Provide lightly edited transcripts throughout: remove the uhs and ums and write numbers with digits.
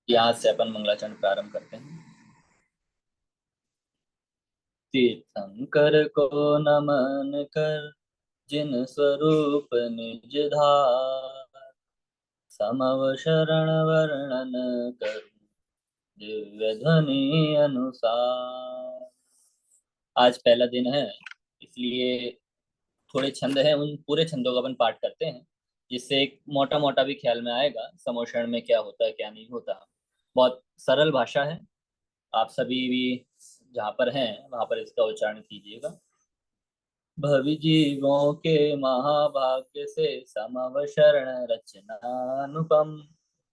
यहाँ से अपन मंगलाचरण प्रारंभ करते हैं। तीर्थंकर को नमन कर, जिन स्वरूप निज धार। समव शरण वर्णन कर, दिव्य ध्वनि अनुसार। आज पहला दिन है, इसलिए थोड़े छंद हैं, उन पूरे छंदों का अपन पाठ करते हैं, जिससे एक मोटा मोटा भी ख्याल में आएगा समोषण में क्या होता है क्या नहीं होता। बहुत सरल भाषा है। आप सभी भी जहाँ पर हैं वहां पर इसका उच्चारण कीजिएगा। भवि जीवों के महाभाग्य से समव शरण रचना अनुपम।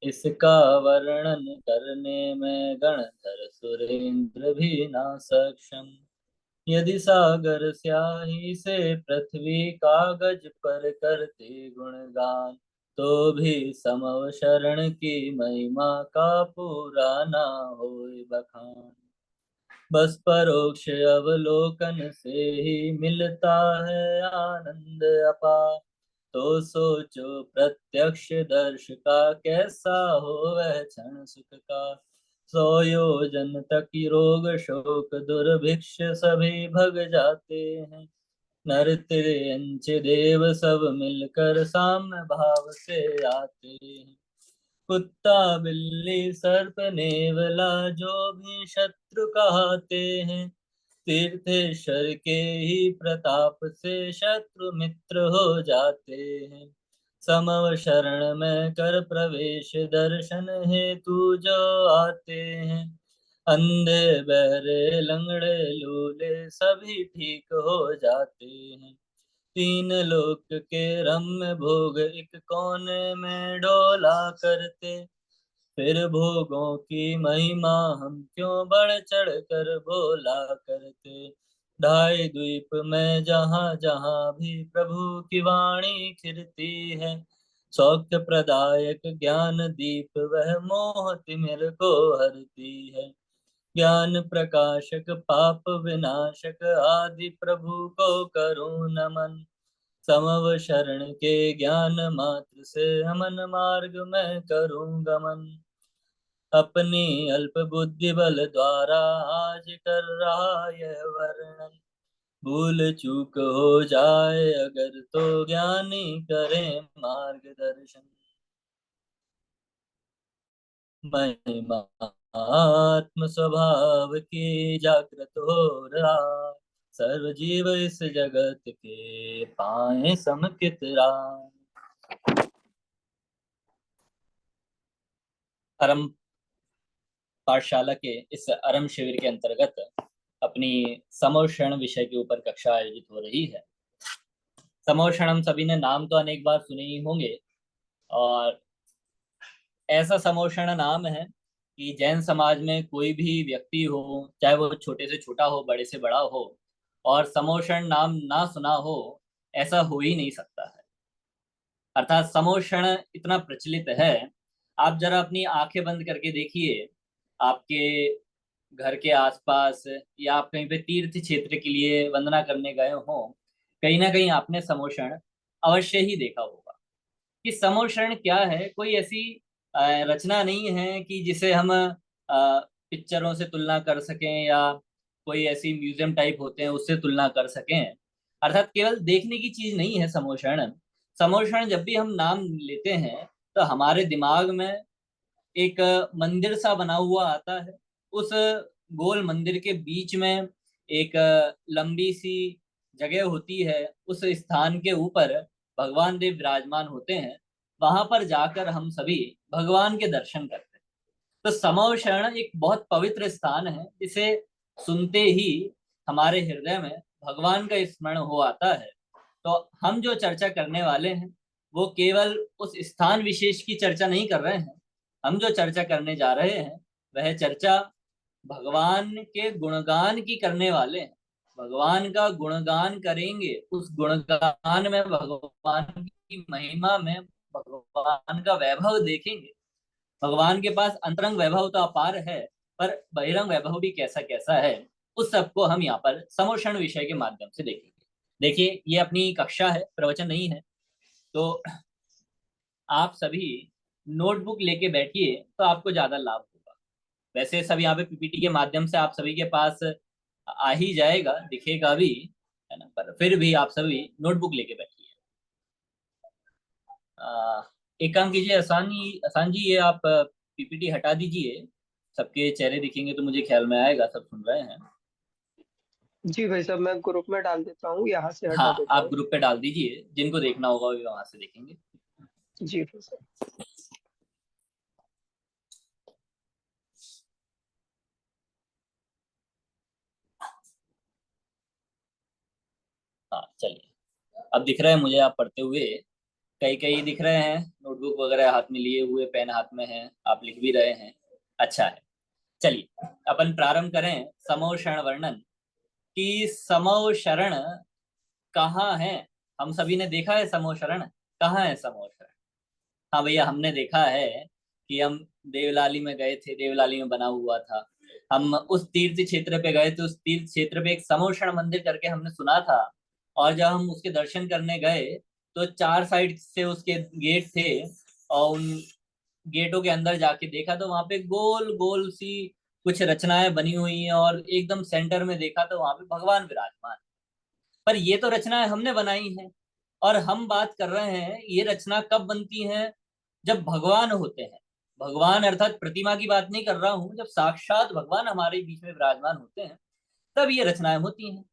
इसका वर्णन करने में गणधर सुरेंद्र भी ना सक्षम। यदि सागर स्याही से पृथ्वी कागज पर करते गुणगान, तो भी समव शरण की महिमा का पूरा ना होए बखान। बस परोक्ष अवलोकन से ही मिलता है आनंद अपार। तो सोचो प्रत्यक्ष दर्श का कैसा हो वह क्षण सुख का। 100 योजन तक रोग शोक दुर्भिक्ष सभी भग जाते हैं। नर तिर्यंच देव सब मिलकर साम्य भाव से आते हैं। कुत्ता बिल्ली सर्प नेवला जो भी शत्रु कहते हैं, तीर्थेश्वर के ही प्रताप से शत्रु मित्र हो जाते हैं। समव शरण में कर प्रवेश दर्शन हेतु जो आते हैं। अंधे बहरे लंगड़े लूले सभी ठीक हो जाते हैं। तीन लोक के रम्य भोग एक कोने में डोला करते। फिर भोगों की महिमा हम क्यों बढ़ चढ़ कर बोला करते। ढाई द्वीप में जहाँ जहाँ भी प्रभु की वाणी खिरती है, सौख्य प्रदायक ज्ञान दीप वह मोह तिमिर को हरती है। ज्ञान प्रकाशक पाप विनाशक आदि प्रभु को करूं नमन। समव शरण के ज्ञान मात्र से हमन मार्ग में करूं गमन। अपनी अल्प बुद्धि बल द्वारा आज कर रहा यह वर्णन। भूल चूक हो जाए अगर तो ज्ञानी करें मार्गदर्शन। महिमा आत्म स्वभाव की जागृत हो रहा। सर्व जीव इस जगत के पाए समकित राम। परम पाठशाला के इस आरंभ शिविर के अंतर्गत अपनी समोषण विषय के ऊपर कक्षा आयोजित हो रही है। समोषण हम सभी ने नाम तो अनेक बार सुने ही होंगे, और ऐसा समोषण नाम है कि जैन समाज में कोई भी व्यक्ति हो, चाहे वो छोटे से छोटा हो बड़े से बड़ा हो, और समोषण नाम ना सुना हो ऐसा हो ही नहीं सकता है। अर्थात समोषण इतना प्रचलित है। आप जरा अपनी आंखें बंद करके देखिए, आपके घर के आसपास या आप कहीं पे तीर्थ क्षेत्र के लिए वंदना करने गए हो, कहीं ना कहीं आपने समोषण अवश्य ही देखा होगा। कि समोषण क्या है, कोई ऐसी रचना नहीं है कि जिसे हम पिक्चरों से तुलना कर सकें, या कोई ऐसी म्यूजियम टाइप होते हैं उससे तुलना कर सकें। अर्थात केवल देखने की चीज नहीं है समोषण। समोषण जब भी हम नाम लेते हैं तो हमारे दिमाग में एक मंदिर सा बना हुआ आता है। उस गोल मंदिर के बीच में एक लंबी सी जगह होती है। उस स्थान के ऊपर भगवान देव विराजमान होते हैं। वहां पर जाकर हम सभी भगवान के दर्शन करते हैं। तो समोषण एक बहुत पवित्र स्थान है, जिसे सुनते ही हमारे हृदय में भगवान का स्मरण हो आता है। तो हम जो चर्चा करने वाले हैं वो केवल उस स्थान विशेष की चर्चा नहीं कर रहे हैं। हम जो चर्चा करने जा रहे हैं वह चर्चा भगवान के गुणगान की करने वाले हैं। भगवान का गुणगान करेंगे, उस गुणगान में भगवान की महिमा में भगवान का वैभव देखेंगे। भगवान के पास अंतरंग वैभव तो अपार है, पर बहिरंग वैभव भी कैसा कैसा है, उस सबको हम यहाँ पर समोषण विषय के माध्यम से देखेंगे। देखिए, ये अपनी कक्षा है, प्रवचन नहीं है। तो आप सभी नोटबुक लेके बैठिए तो आपको ज्यादा लाभ होगा। वैसे सब यहाँ पे पीपीटी के माध्यम से आप सभी के पास आ ही जाएगा, दिखेगा भी, है ना, पर फिर भी आप सभी नोटबुक लेके बैठिए। आ, एक काम कीजिए, आसान जी, ये आप पीपीटी हटा दीजिए। सबके चेहरे दिखेंगे तो मुझे ख्याल में आएगा सब सुन रहे हैं। जी भाई साहब, मैं ग्रुप में डाल देता हूँ, यहाँ से हटा हाँ, देता आप हूँ। ग्रुप पे डाल दीजिए, जिनको देखना होगा वो वहां से देखेंगे। जी भाई साहब। हाँ चलिए, अब दिख रहे हैं मुझे आप पढ़ते हुए। कई कई दिख रहे हैं, नोटबुक वगैरह हाथ में लिए हुए, पेन हाथ में है, आप लिख भी रहे हैं। अच्छा है। चलिए, अपन प्रारंभ करें समोषण वर्णन की। समोशरण कहाँ है? हम सभी ने देखा है समोशरण। कहाँ है समोशरण? हाँ भैया, हमने देखा है कि हम देवलाली में गए थे, देवलाली में बना हुआ था। हम उस तीर्थ क्षेत्र पे गए थे, उस तीर्थ क्षेत्र पे एक समोषण मंदिर करके हमने सुना था। और जब हम उसके दर्शन करने गए तो चार साइड से उसके गेट थे, और उन गेटों के अंदर जाके देखा तो वहां पे गोल गोल सी कुछ रचनाएं बनी हुई हैं, और एकदम सेंटर में देखा तो वहां पे भगवान विराजमान। पर ये तो रचनाएं हमने बनाई हैं, और हम बात कर रहे हैं ये रचना कब बनती है? जब भगवान होते हैं। भगवान अर्थात प्रतिमा की बात नहीं कर रहा हूं, जब साक्षात भगवान हमारे बीच में विराजमान होते हैं तब ये रचनाएं होती हैं।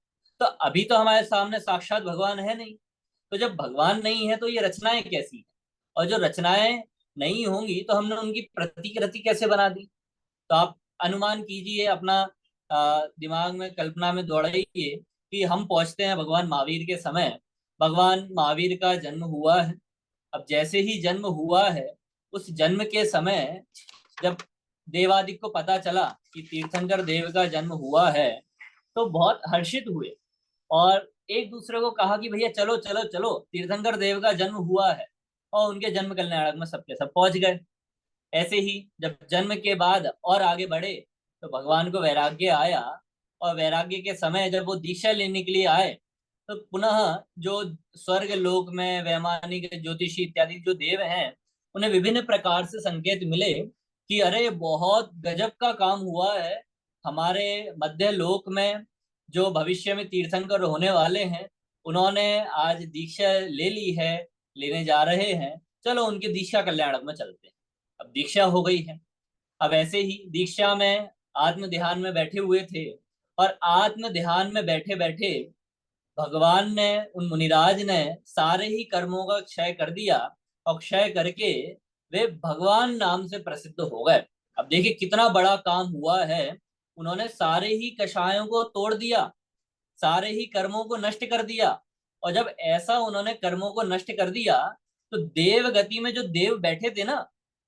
तो अभी तो हमारे सामने साक्षात भगवान है नहीं, तो जब भगवान नहीं है तो ये रचनाएं कैसी हैं? और जो रचनाएं नहीं होंगी तो हमने उनकी प्रतिकृति कैसे बना दी? तो आप अनुमान कीजिए, अपना दिमाग में कल्पना में दौड़ाइए कि हम पहुंचते हैं भगवान महावीर के समय। भगवान महावीर का जन्म हुआ है। अब जैसे ही जन्म हुआ है, उस जन्म के समय जब देवादिक को पता चला कि तीर्थंकर देव का जन्म हुआ है, तो बहुत हर्षित हुए, और एक दूसरे को कहा कि भैया चलो चलो चलो, तीर्थंकर देव का जन्म हुआ है। और उनके जन्म कल्याणक में सबके सब पहुंच गए। ऐसे ही जब जन्म के बाद और आगे बढ़े तो भगवान को वैराग्य आया, और वैराग्य के समय जब वो दीक्षा लेने के लिए आए तो पुनः जो स्वर्ग लोक में वैमानिक ज्योतिषी इत्यादि जो देव हैं, उन्हें विभिन्न प्रकार से संकेत मिले कि अरे बहुत गजब का काम हुआ है। हमारे मध्य लोक में जो भविष्य में तीर्थंकर होने वाले हैं, उन्होंने आज दीक्षा ले ली है, लेने जा रहे हैं। चलो उनके दीक्षा कल्याणक में चलते हैं। अब दीक्षा हो गई है। अब ऐसे ही दीक्षा में आत्म ध्यान में बैठे हुए थे, और आत्म ध्यान में बैठे बैठे भगवान ने, उन मुनिराज ने सारे ही कर्मों का क्षय कर दिया, और क्षय करके वे भगवान नाम से प्रसिद्ध हो गए। अब देखिए कितना बड़ा काम हुआ है। उन्होंने सारे ही कषायों को तोड़ दिया, सारे ही कर्मों को नष्ट कर दिया। और जब ऐसा उन्होंने कर्मों को नष्ट कर दिया, तो देव गति में जो देव बैठे थे ना,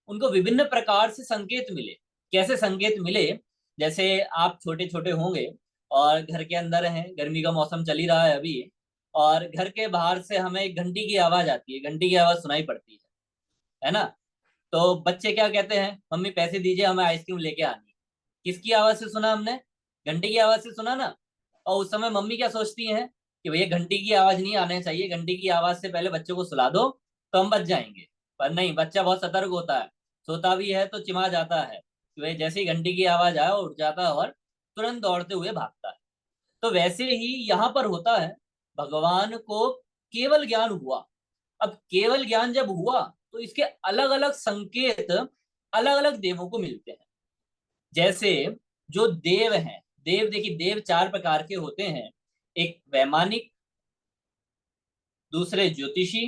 उनको विभिन्न प्रकार से संकेत मिले। कैसे संकेत मिले? जैसे आप छोटे छोटे होंगे और घर के अंदर हैं, गर्मी का मौसम चल ही रहा है अभी, और घर के बाहर से हमें एक घंटी की आवाज आती है, घंटी की आवाज सुनाई पड़ती है ना? तो बच्चे क्या कहते हैं, मम्मी पैसे दीजिए, हमें आइसक्रीम लेके आनी है। किसकी आवाज से सुना हमने? घंटी की आवाज से सुना ना? और उस समय मम्मी क्या सोचती हैं कि भैया घंटी की आवाज नहीं आने चाहिए, घंटी की आवाज से पहले बच्चों को सुला दो तो हम बच जाएंगे। पर नहीं, बच्चा बहुत सतर्क होता है, सोता भी है तो चिमा जाता है कि भाई जैसे ही घंटी की आवाज आए उठ जाता है, और तुरंत दौड़ते हुए भागता है। तो वैसे ही यहाँ पर होता है। भगवान को केवल ज्ञान हुआ। अब केवल ज्ञान जब हुआ तो इसके अलग अलग संकेत अलग अलग देवों को मिलते हैं। जैसे जो देव हैं, देव देखिए, देव चार प्रकार के होते हैं। एक वैमानिक, दूसरे ज्योतिषी,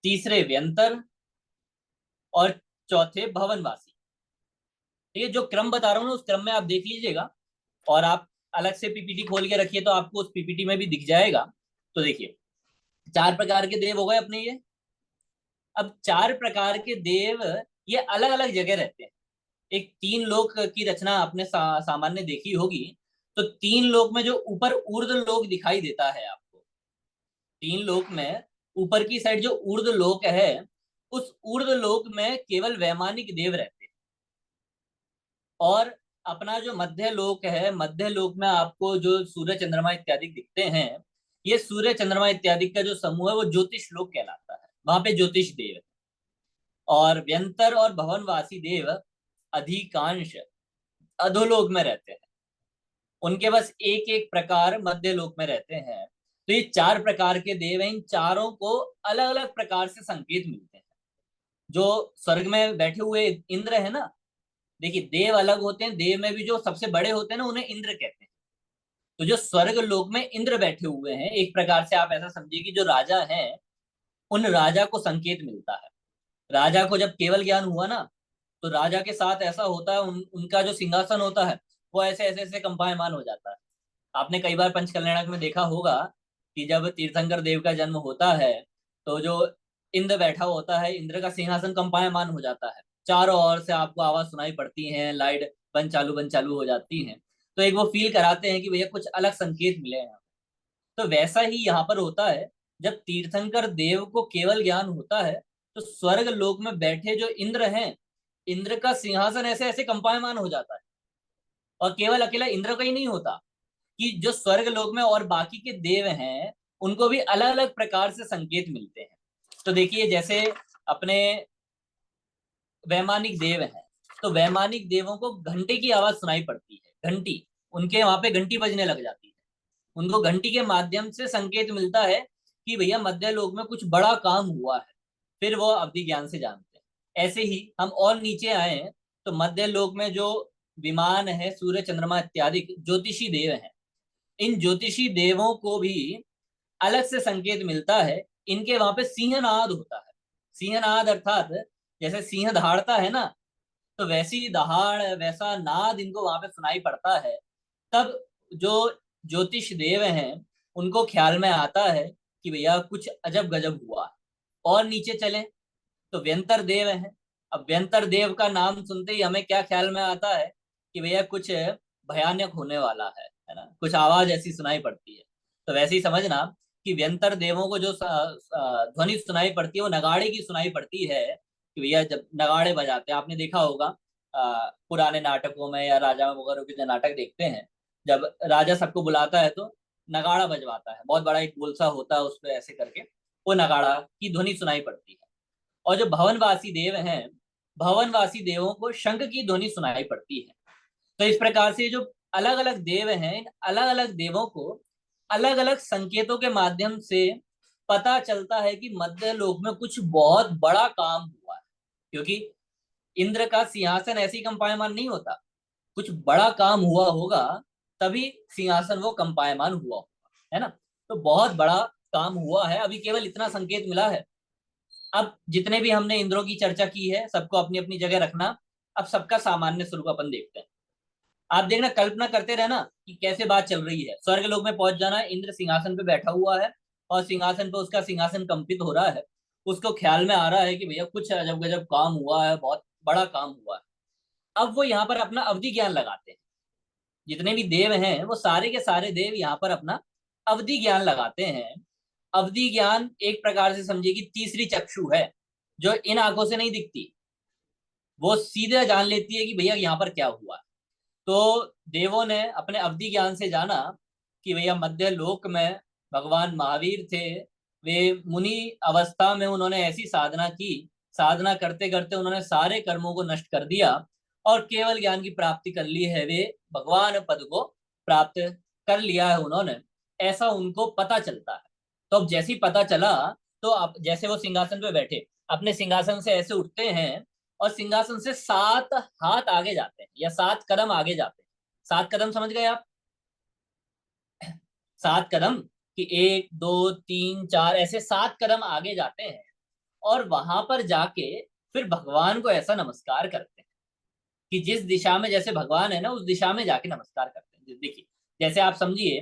तीसरे व्यंतर, और चौथे भवनवासी। ये जो क्रम बता रहा हूँ ना, उस क्रम में आप देख लीजिएगा, और आप अलग से पीपीटी खोल के रखिए तो आपको उस पीपीटी में भी दिख जाएगा। तो देखिए, चार प्रकार के देव हो गए अपने ये। अब चार प्रकार के देव ये अलग अलग जगह रहते हैं। एक तीन लोक की रचना आपने सामान्य देखी होगी। तो तीन लोक में जो ऊपर ऊर्ध्व लोक दिखाई देता है आपको, तीन लोक में ऊपर की साइड जो ऊर्ध्व लोक है, उस ऊर्ध्व लोक में केवल वैमानिक देव रहते हैं। और अपना जो मध्य लोक है, मध्य लोक में आपको जो सूर्य चंद्रमा इत्यादि दिखते हैं, ये सूर्य चंद्रमा इत्यादि का जो समूह है वो ज्योतिष लोक कहलाता है, वहां पे ज्योतिष देव है। और व्यंतर और भवनवासी देव अधिकांश अधोलोक में रहते हैं। उनके बस एक एक प्रकार मध्य लोक में रहते हैं। तो ये चार प्रकार के देव हैं, इन चारों को अलग अलग प्रकार से संकेत मिलते हैं। जो स्वर्ग में बैठे हुए इंद्र है ना, देखिए देव अलग होते हैं, देव में भी जो सबसे बड़े होते हैं ना उन्हें इंद्र कहते हैं। तो जो स्वर्ग लोक में इंद्र बैठे हुए हैं, एक प्रकार से आप ऐसा समझिए कि जो राजा हैं, उन राजा को संकेत मिलता है। राजा को जब केवल ज्ञान हुआ ना, तो राजा के साथ ऐसा होता है, उनका जो सिंहासन होता है वो ऐसे ऐसे ऐसे कंपायमान हो जाता है। आपने कई बार पंचकल्याणक में देखा होगा कि जब तीर्थंकर देव का जन्म होता है, तो जो इंद्र बैठा होता है, इंद्र का सिंहासन कंपायमान हो जाता है, चारों ओर से आपको आवाज सुनाई पड़ती है, लाइट बंद चालू हो जाती है। तो एक वो फील कराते हैं कि भैया कुछ अलग संकेत मिले हैं। तो वैसा ही यहाँ पर होता है। जब तीर्थंकर देव को केवल ज्ञान होता है, तो स्वर्ग लोक में बैठे जो इंद्र हैं, इंद्र का सिंहासन ऐसे ऐसे कंपायमान हो जाता है। और केवल अकेला इंद्र का ही नहीं होता, कि जो स्वर्ग लोक में और बाकी के देव हैं, उनको भी अलग अलग प्रकार से संकेत मिलते हैं। तो देखिए जैसे अपने वैमानिक देव हैं, तो वैमानिक देवों को घंटे की आवाज सुनाई पड़ती है, घंटी, उनके वहां पे घंटी बजने लग जाती है। उनको घंटी के माध्यम से संकेत मिलता है कि भैया मध्य लोक में कुछ बड़ा काम हुआ है। फिर वो अवधि ज्ञान से जानते हैं। ऐसे ही हम और नीचे आए हैं, तो मध्य लोक में जो विमान है, सूर्य चंद्रमा इत्यादि ज्योतिषी देव हैं, इन ज्योतिषी देवों को भी अलग से संकेत मिलता है। इनके वहां पे सिंहनाद होता है। सिंहनाद अर्थात जैसे सिंह दहाड़ता है ना, तो वैसी दहाड़ वैसा नाद इनको वहां पे सुनाई पड़ता है। तब जो ज्योतिष देव हैं, उनको ख्याल में आता है कि भैया कुछ अजब गजब हुआ। और नीचे चले तो व्यंतर देव हैं। अब व्यंतर देव का नाम सुनते ही हमें क्या ख्याल में आता है कि भैया कुछ भयानक होने वाला है ना, कुछ आवाज ऐसी सुनाई पड़ती है। तो वैसे ही समझना कि व्यंतर देवों को जो ध्वनि सुनाई पड़ती है वो नगाड़े की सुनाई पड़ती है। कि भैया जब नगाड़े बजाते हैं, आपने देखा होगा पुराने नाटकों में या राजा वगैरह के जो नाटक देखते हैं, जब राजा सबको बुलाता है तो नगाड़ा बजवाता है, बहुत बड़ा एक गोलसा होता है, उस पर ऐसे करके वो नगाड़ा की ध्वनि सुनाई पड़ती है। और जो भवनवासी देव हैं, भवनवासी देवों को शंख की ध्वनि सुनाई पड़ती है। तो इस प्रकार से जो अलग अलग देव हैं, इन अलग अलग देवों को अलग अलग संकेतों के माध्यम से पता चलता है कि मध्य लोक में कुछ बहुत बड़ा काम हुआ है। क्योंकि इंद्र का सिंहासन ऐसे ही कंपायमान नहीं होता, कुछ बड़ा काम हुआ होगा, तभी सिंहासन वो कंपायमान हुआ होगा, है ना। तो बहुत बड़ा काम हुआ है, अभी केवल इतना संकेत मिला है। अब जितने भी हमने इंद्रों की चर्चा की है, सबको अपनी अपनी जगह रखना। अब सबका सामान्य स्वरूप अपन देखते हैं। आप देखना, कल्पना करते रहना कि कैसे बात चल रही है। स्वर्ग लोक में पहुंच जाना, इंद्र सिंहासन पे बैठा हुआ है और सिंहासन पे उसका सिंहासन कंपित हो रहा है। उसको ख्याल में आ रहा है कि भैया कुछ अजब गजब काम हुआ है, बहुत बड़ा काम हुआ है। अब वो यहाँ पर अपना अवधि ज्ञान लगाते हैं। जितने भी देव हैं वो सारे के सारे देव यहाँ पर अपना अवधि ज्ञान लगाते हैं। अवधि ज्ञान एक प्रकार से समझिए कि तीसरी चक्षु है, जो इन आंखों से नहीं दिखती। वो सीधे जान लेती है कि भैया यहाँ पर क्या हुआ। तो देवों ने अपने अवधि ज्ञान से जाना कि भैया मध्य लोक में भगवान महावीर थे। वे मुनि अवस्था में उन्होंने ऐसी साधना की, साधना करते करते उन्होंने सारे कर्मों को नष्ट कर दिया और केवल ज्ञान की प्राप्ति कर ली है। वे भगवान पद को प्राप्त कर लिया है उन्होंने, ऐसा उनको पता चलता है। तो अब जैसे ही पता चला, तो अब जैसे वो सिंहासन पे बैठे, अपने सिंहासन से ऐसे उठते हैं और सिंहासन से 7 हाथ आगे जाते हैं या 7 कदम आगे जाते हैं। 7 कदम समझ गए आप? 7 कदम, कि 1 2 3 4 ऐसे 7 कदम आगे जाते हैं और वहां पर जाके फिर भगवान को ऐसा नमस्कार करते हैं कि जिस दिशा में जैसे भगवान है ना, उस दिशा में जाके नमस्कार करते हैं। देखिए जैसे आप समझिए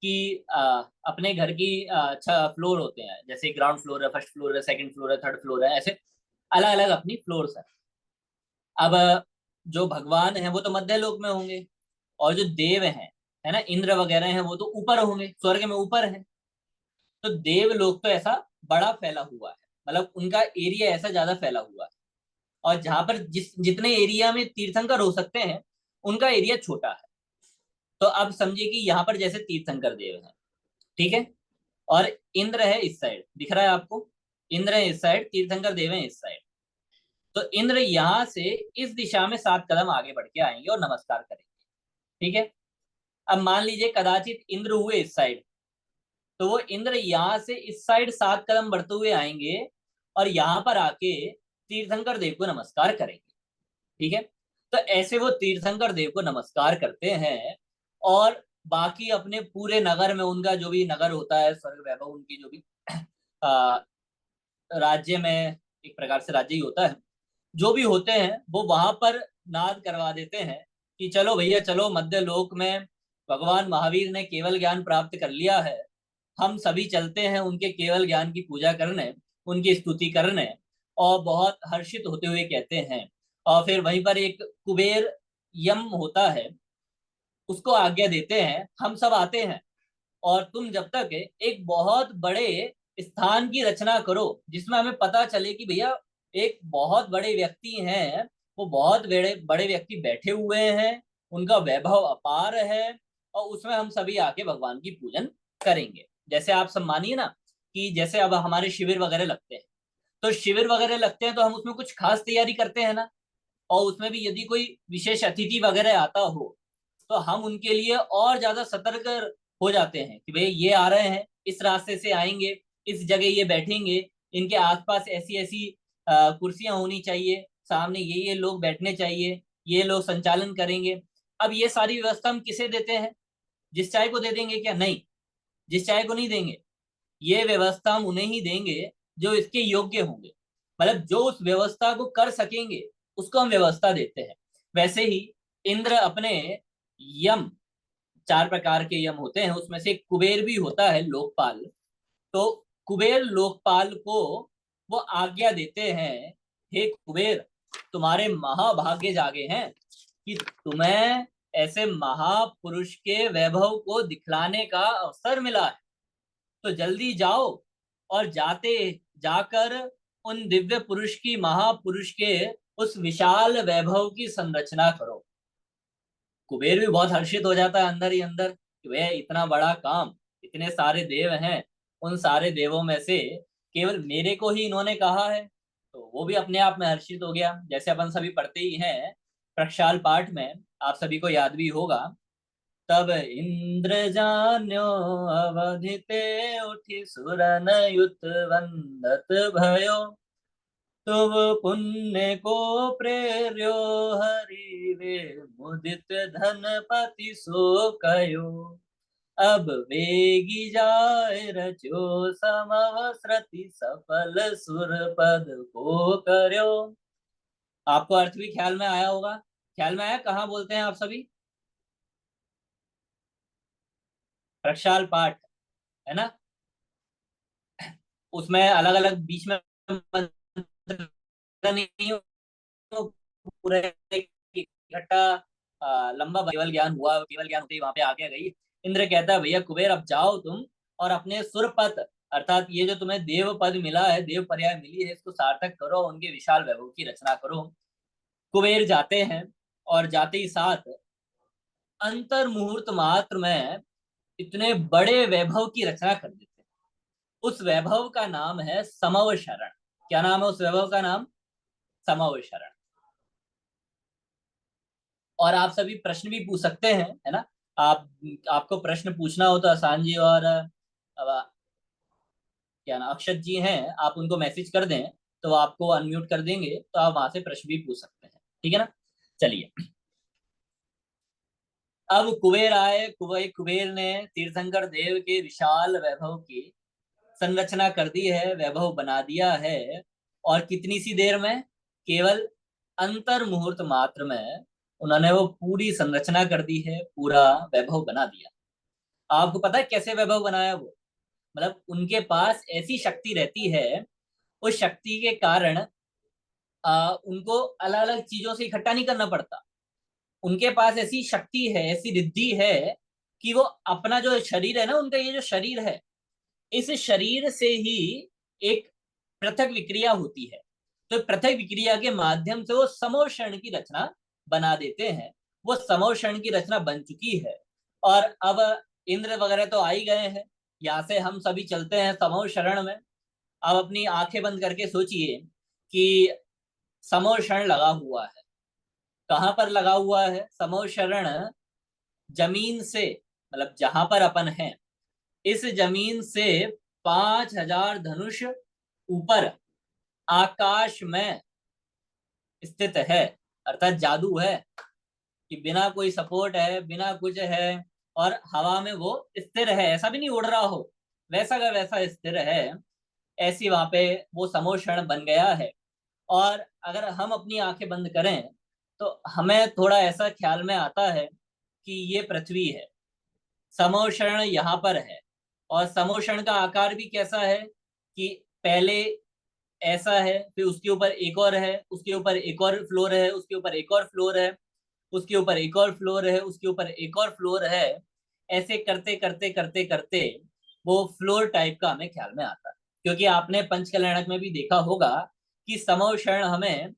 कि अपने घर की 6 फ्लोर होते हैं, जैसे ग्राउंड फ्लोर है, फर्स्ट फ्लोर है, सेकंड फ्लोर है, थर्ड फ्लोर है, ऐसे अलग अलग अपनी फ्लोर्स है। अब जो भगवान है वो तो मध्य लोक में होंगे, और जो देव हैं, है ना, इंद्र वगैरह हैं, वो तो ऊपर होंगे, स्वर्ग में ऊपर है। तो देव लोक तो ऐसा बड़ा फैला हुआ है, मतलब उनका एरिया ऐसा ज्यादा फैला हुआ है। और जहां पर जितने एरिया में तीर्थंकर हो सकते हैं, उनका एरिया छोटा है। तो अब समझिए कि यहाँ पर जैसे तीर्थंकर देव हैं, ठीक है, और इंद्र है इस साइड, दिख रहा है आपको? इंद्र है इस साइड, तीर्थंकर देव है इस साइड। तो इंद्र यहाँ से इस दिशा में 7 कदम आगे बढ़ के आएंगे और नमस्कार करेंगे। ठीक है। अब मान लीजिए कदाचित इंद्र हुए इस साइड, तो वो इंद्र यहाँ से इस साइड 7 कदम बढ़ते हुए आएंगे और यहाँ पर आके तीर्थंकर देव को नमस्कार करेंगे। ठीक है। तो ऐसे वो तीर्थंकर देव को नमस्कार करते हैं और बाकी अपने पूरे नगर में, उनका जो भी नगर होता है, स्वर्ग वैभव उनकी जो भी आ, राज्य में, एक प्रकार से राज्य ही होता है, जो भी होते हैं वो वहां पर नाद करवा देते हैं कि चलो भैया चलो, मध्य लोक में भगवान महावीर ने केवल ज्ञान प्राप्त कर लिया है, हम सभी चलते हैं उनके केवल ज्ञान की पूजा करने, उनकी स्तुति करने। और बहुत हर्षित होते हुए कहते हैं। और फिर वहीं पर एक कुबेर यम होता है, उसको आज्ञा देते हैं हम सब आते हैं और तुम जब तक एक बहुत बड़े स्थान की रचना करो जिसमें हमें पता चले कि भैया एक बहुत बड़े व्यक्ति हैं, वो बहुत बड़े बड़े व्यक्ति बैठे हुए हैं, उनका वैभव अपार है, और उसमें हम सभी आके भगवान की पूजन करेंगे। जैसे आप सब मानिए ना कि जैसे अब हमारे शिविर वगैरह लगते हैं, तो शिविर वगैरह लगते हैं तो हम उसमें कुछ खास तैयारी करते हैं ना, और उसमें भी यदि कोई विशेष अतिथि वगैरह आता हो तो हम उनके लिए और ज्यादा सतर्क हो जाते हैं कि भाई ये आ रहे हैं, इस रास्ते से आएंगे, इस जगह ये बैठेंगे, इनके आसपास ऐसी ऐसी कुर्सियां होनी चाहिए, सामने ये लोग बैठने चाहिए, ये लोग संचालन करेंगे। अब ये सारी व्यवस्था हम किसे देते हैं? जिस चाय को दे देंगे क्या? नहीं, जिस चाय को नहीं देंगे। ये व्यवस्था हम उन्हें ही देंगे जो इसके योग्य होंगे, मतलब जो उस व्यवस्था को कर सकेंगे, उसको हम व्यवस्था देते हैं। वैसे ही इंद्र अपने यम, 4 प्रकार के यम होते हैं, उसमें से कुबेर भी होता है, लोकपाल। तो कुबेर लोकपाल को वो आज्ञा देते हैं, हे कुबेर, तुम्हारे महाभाग्य जागे हैं कि तुम्हें ऐसे महापुरुष के वैभव को दिखलाने का अवसर मिला है। तो जल्दी जाओ और जाते जाकर उन दिव्य पुरुष की, महापुरुष के उस विशाल वैभव की संरचना करो। कुबेर भी बहुत हर्षित हो जाता है अंदर ही अंदर कि भैया इतना बड़ा काम, इतने सारे देव हैं, उन सारे देवों में से केवल मेरे को ही इन्होंने कहा है, तो वो भी अपने आप में हर्षित हो गया। जैसे अपन सभी पढ़ते ही हैं प्रक्षाल पाठ में, आप सभी को याद भी होगा, तब इंद्र जान्यो अवधि ते उठी सुरन युत वंदत भयो, तुम पुण्य को प्रेर्यो हरि वे मुदित धनपति सो कयो, अब वेगी जाय रचो समवस्रति सफल सुर पद को कर्यो। आपको अर्थ भी ख्याल में आया होगा? ख्याल में आया कहाँ बोलते हैं आप सभी? प्रक्षाल पाठ है ना, उसमें अलग अलग बीच में मंत्र नहीं हो, पूरा इकट्ठा लंबा केवल ज्ञान हुआ, केवल ज्ञान होते ही वहां पे आके गई। इंद्र कहता है भैया कुबेर अब जाओ तुम और अपने सुरपद, अर्थात ये जो तुम्हें देव पद मिला है, देव पर्याय मिली है, इसको सार्थक करो, उनके विशाल वैभव की रचना करो। कुबेर जाते हैं और जाते ही साथ अंतर मुहूर्त मात्र में इतने बड़े वैभव की रचना कर देते हैं। उस वैभव का नाम है समव शरण। क्या नाम है उस वैभव का? नाम समव शरण। और आप सभी प्रश्न भी पूछ सकते हैं, है ना? आप आपको प्रश्न पूछना हो तो आसान जी और क्या ना अक्षत जी हैं, आप उनको मैसेज कर दें तो वो आपको अनम्यूट कर देंगे, तो आप वहां से प्रश्न भी पूछ सकते हैं। ठीक है ना? चलिए, अब कुबेर आए। कुबेर ने तीर्थंकर देव के विशाल वैभव की संरचना कर दी है, वैभव बना दिया है। और कितनी सी देर में? केवल अंतर मुहूर्त मात्र में उन्होंने वो पूरी संरचना कर दी है, पूरा वैभव बना दिया। आपको पता है कैसे वैभव बनाया वो? मतलब उनके पास ऐसी शक्ति रहती है, उस शक्ति के कारण उनको अलग अलग चीजों से इकट्ठा नहीं करना पड़ता। उनके पास ऐसी शक्ति है, ऐसी रिद्धि है कि वो अपना जो शरीर है ना, उनका ये जो शरीर है, इस शरीर से ही एक पृथक विक्रिया होती है। तो पृथक विक्रिया के माध्यम से वो समोषण की रचना बना देते हैं। वो समोषण की रचना बन चुकी है। और अब इंद्र वगैरह तो आ ही गए हैं, यहाँ से हम सभी चलते हैं समोषण में। अब अपनी आंखें बंद करके सोचिए कि समोषण लगा हुआ है। कहाँ पर लगा हुआ है समोषण? जमीन से, मतलब जहां पर अपन है, इस जमीन से 5,000 धनुष ऊपर आकाश में स्थित है। अर्थात जादू है कि बिना कोई सपोर्ट है, बिना कुछ है, और हवा में वो स्थिर है, ऐसा भी नहीं उड़ रहा हो, वैसा का वैसा स्थिर है। ऐसी वहां पे वो समोषण बन गया है। और अगर हम अपनी आंखें बंद करें तो हमें थोड़ा ऐसा ख्याल में आता है कि ये पृथ्वी है, समोषण यहाँ पर है। और समोषण का आकार भी कैसा है कि पहले ऐसा है, फिर उसके ऊपर एक और है, उसके ऊपर एक और फ्लोर है, उसके ऊपर एक और फ्लोर है, उसके ऊपर एक और फ्लोर है, उसके ऊपर एक और फ्लोर है। ऐसे करते करते करते करते वो फ्लोर टाइप का हमें ख्याल में आता है। क्योंकि आपने पंचकल्याणक में भी देखा होगा कि समोषण हमें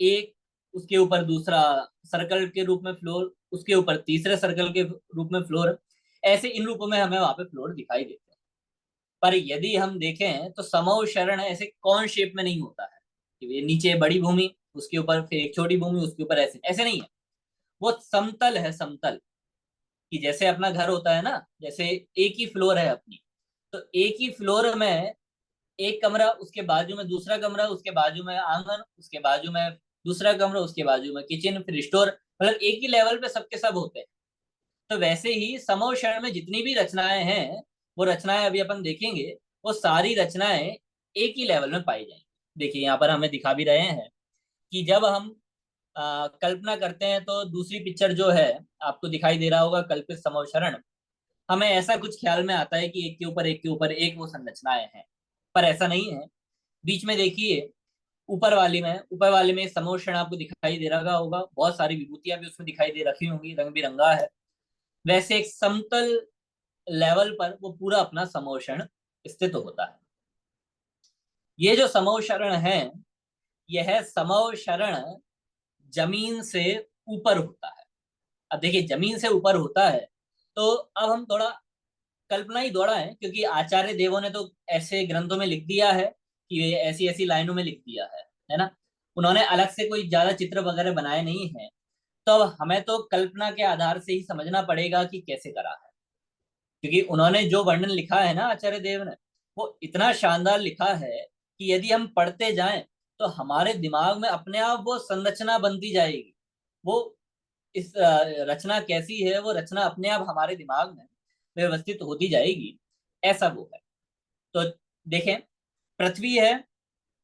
एक, उसके ऊपर दूसरा सर्कल के रूप में फ्लोर, उसके ऊपर तीसरे सर्कल के रूप में फ्लोर, ऐसे इन रूपों में हमें वहां पे फ्लोर दिखाई देते हैं। पर यदि हम देखें तो समोषण ऐसे कौन शेप में नहीं होता है कि ये नीचे बड़ी भूमि, उसके ऊपर फिर एक छोटी भूमि, उसके ऊपर, ऐसे ऐसे नहीं है। वो समतल है, समतल। कि जैसे अपना घर होता है ना, जैसे एक ही फ्लोर है अपनी, तो एक ही फ्लोर में एक कमरा, उसके बाजू में दूसरा कमरा, उसके बाजू में आंगन, उसके बाजू में दूसरा कमरा, उसके बाजू में किचन, फिर स्टोर, मतलब एक ही लेवल पे सबके सब होते हैं। तो वैसे ही समोषण में जितनी भी रचनाएं हैं, वो रचनाएं अभी अपन देखेंगे, वो सारी रचनाएं एक ही लेवल में पाई जाएंगी। देखिए यहाँ पर हमें दिखा भी रहे हैं कि जब हम कल्पना करते हैं तो दूसरी पिक्चर जो है, आपको दिखाई दे रहा होगा कल्पित समोशरण, हमें ऐसा कुछ ख्याल में आता है कि एक के ऊपर एक के ऊपर एक वो संरचनाएं हैं। पर ऐसा नहीं है। बीच में देखिए, ऊपर वाले में समोषण आपको दिखाई दे रहा होगा, बहुत सारी विभूतियां भी उसमें दिखाई दे रखी होंगी, रंग बिरंगा है। वैसे एक समतल लेवल पर वो पूरा अपना समोषण स्थित होता है। ये जो समोषण है, यह समोषण जमीन से ऊपर होता है। अब देखिए, जमीन से ऊपर होता है, तो अब हम थोड़ा कल्पना ही दौड़ा है, क्योंकि आचार्य देवों ने तो ऐसे ग्रंथों में लिख दिया है कि ये ऐसी ऐसी लाइनों में लिख दिया है ना। उन्होंने अलग से कोई ज्यादा चित्र वगैरह बनाए नहीं है। तो अब हमें तो कल्पना के आधार से ही समझना पड़ेगा कि कैसे करा है। क्योंकि उन्होंने जो वर्णन लिखा है ना आचार्य देव ने, वो इतना शानदार लिखा है कि यदि हम पढ़ते जाएं तो हमारे दिमाग में अपने आप वो संरचना बनती जाएगी। वो इस रचना कैसी है, वो रचना अपने आप हमारे दिमाग में व्यवस्थित होती जाएगी। ऐसा वो है। तो देखें, पृथ्वी है,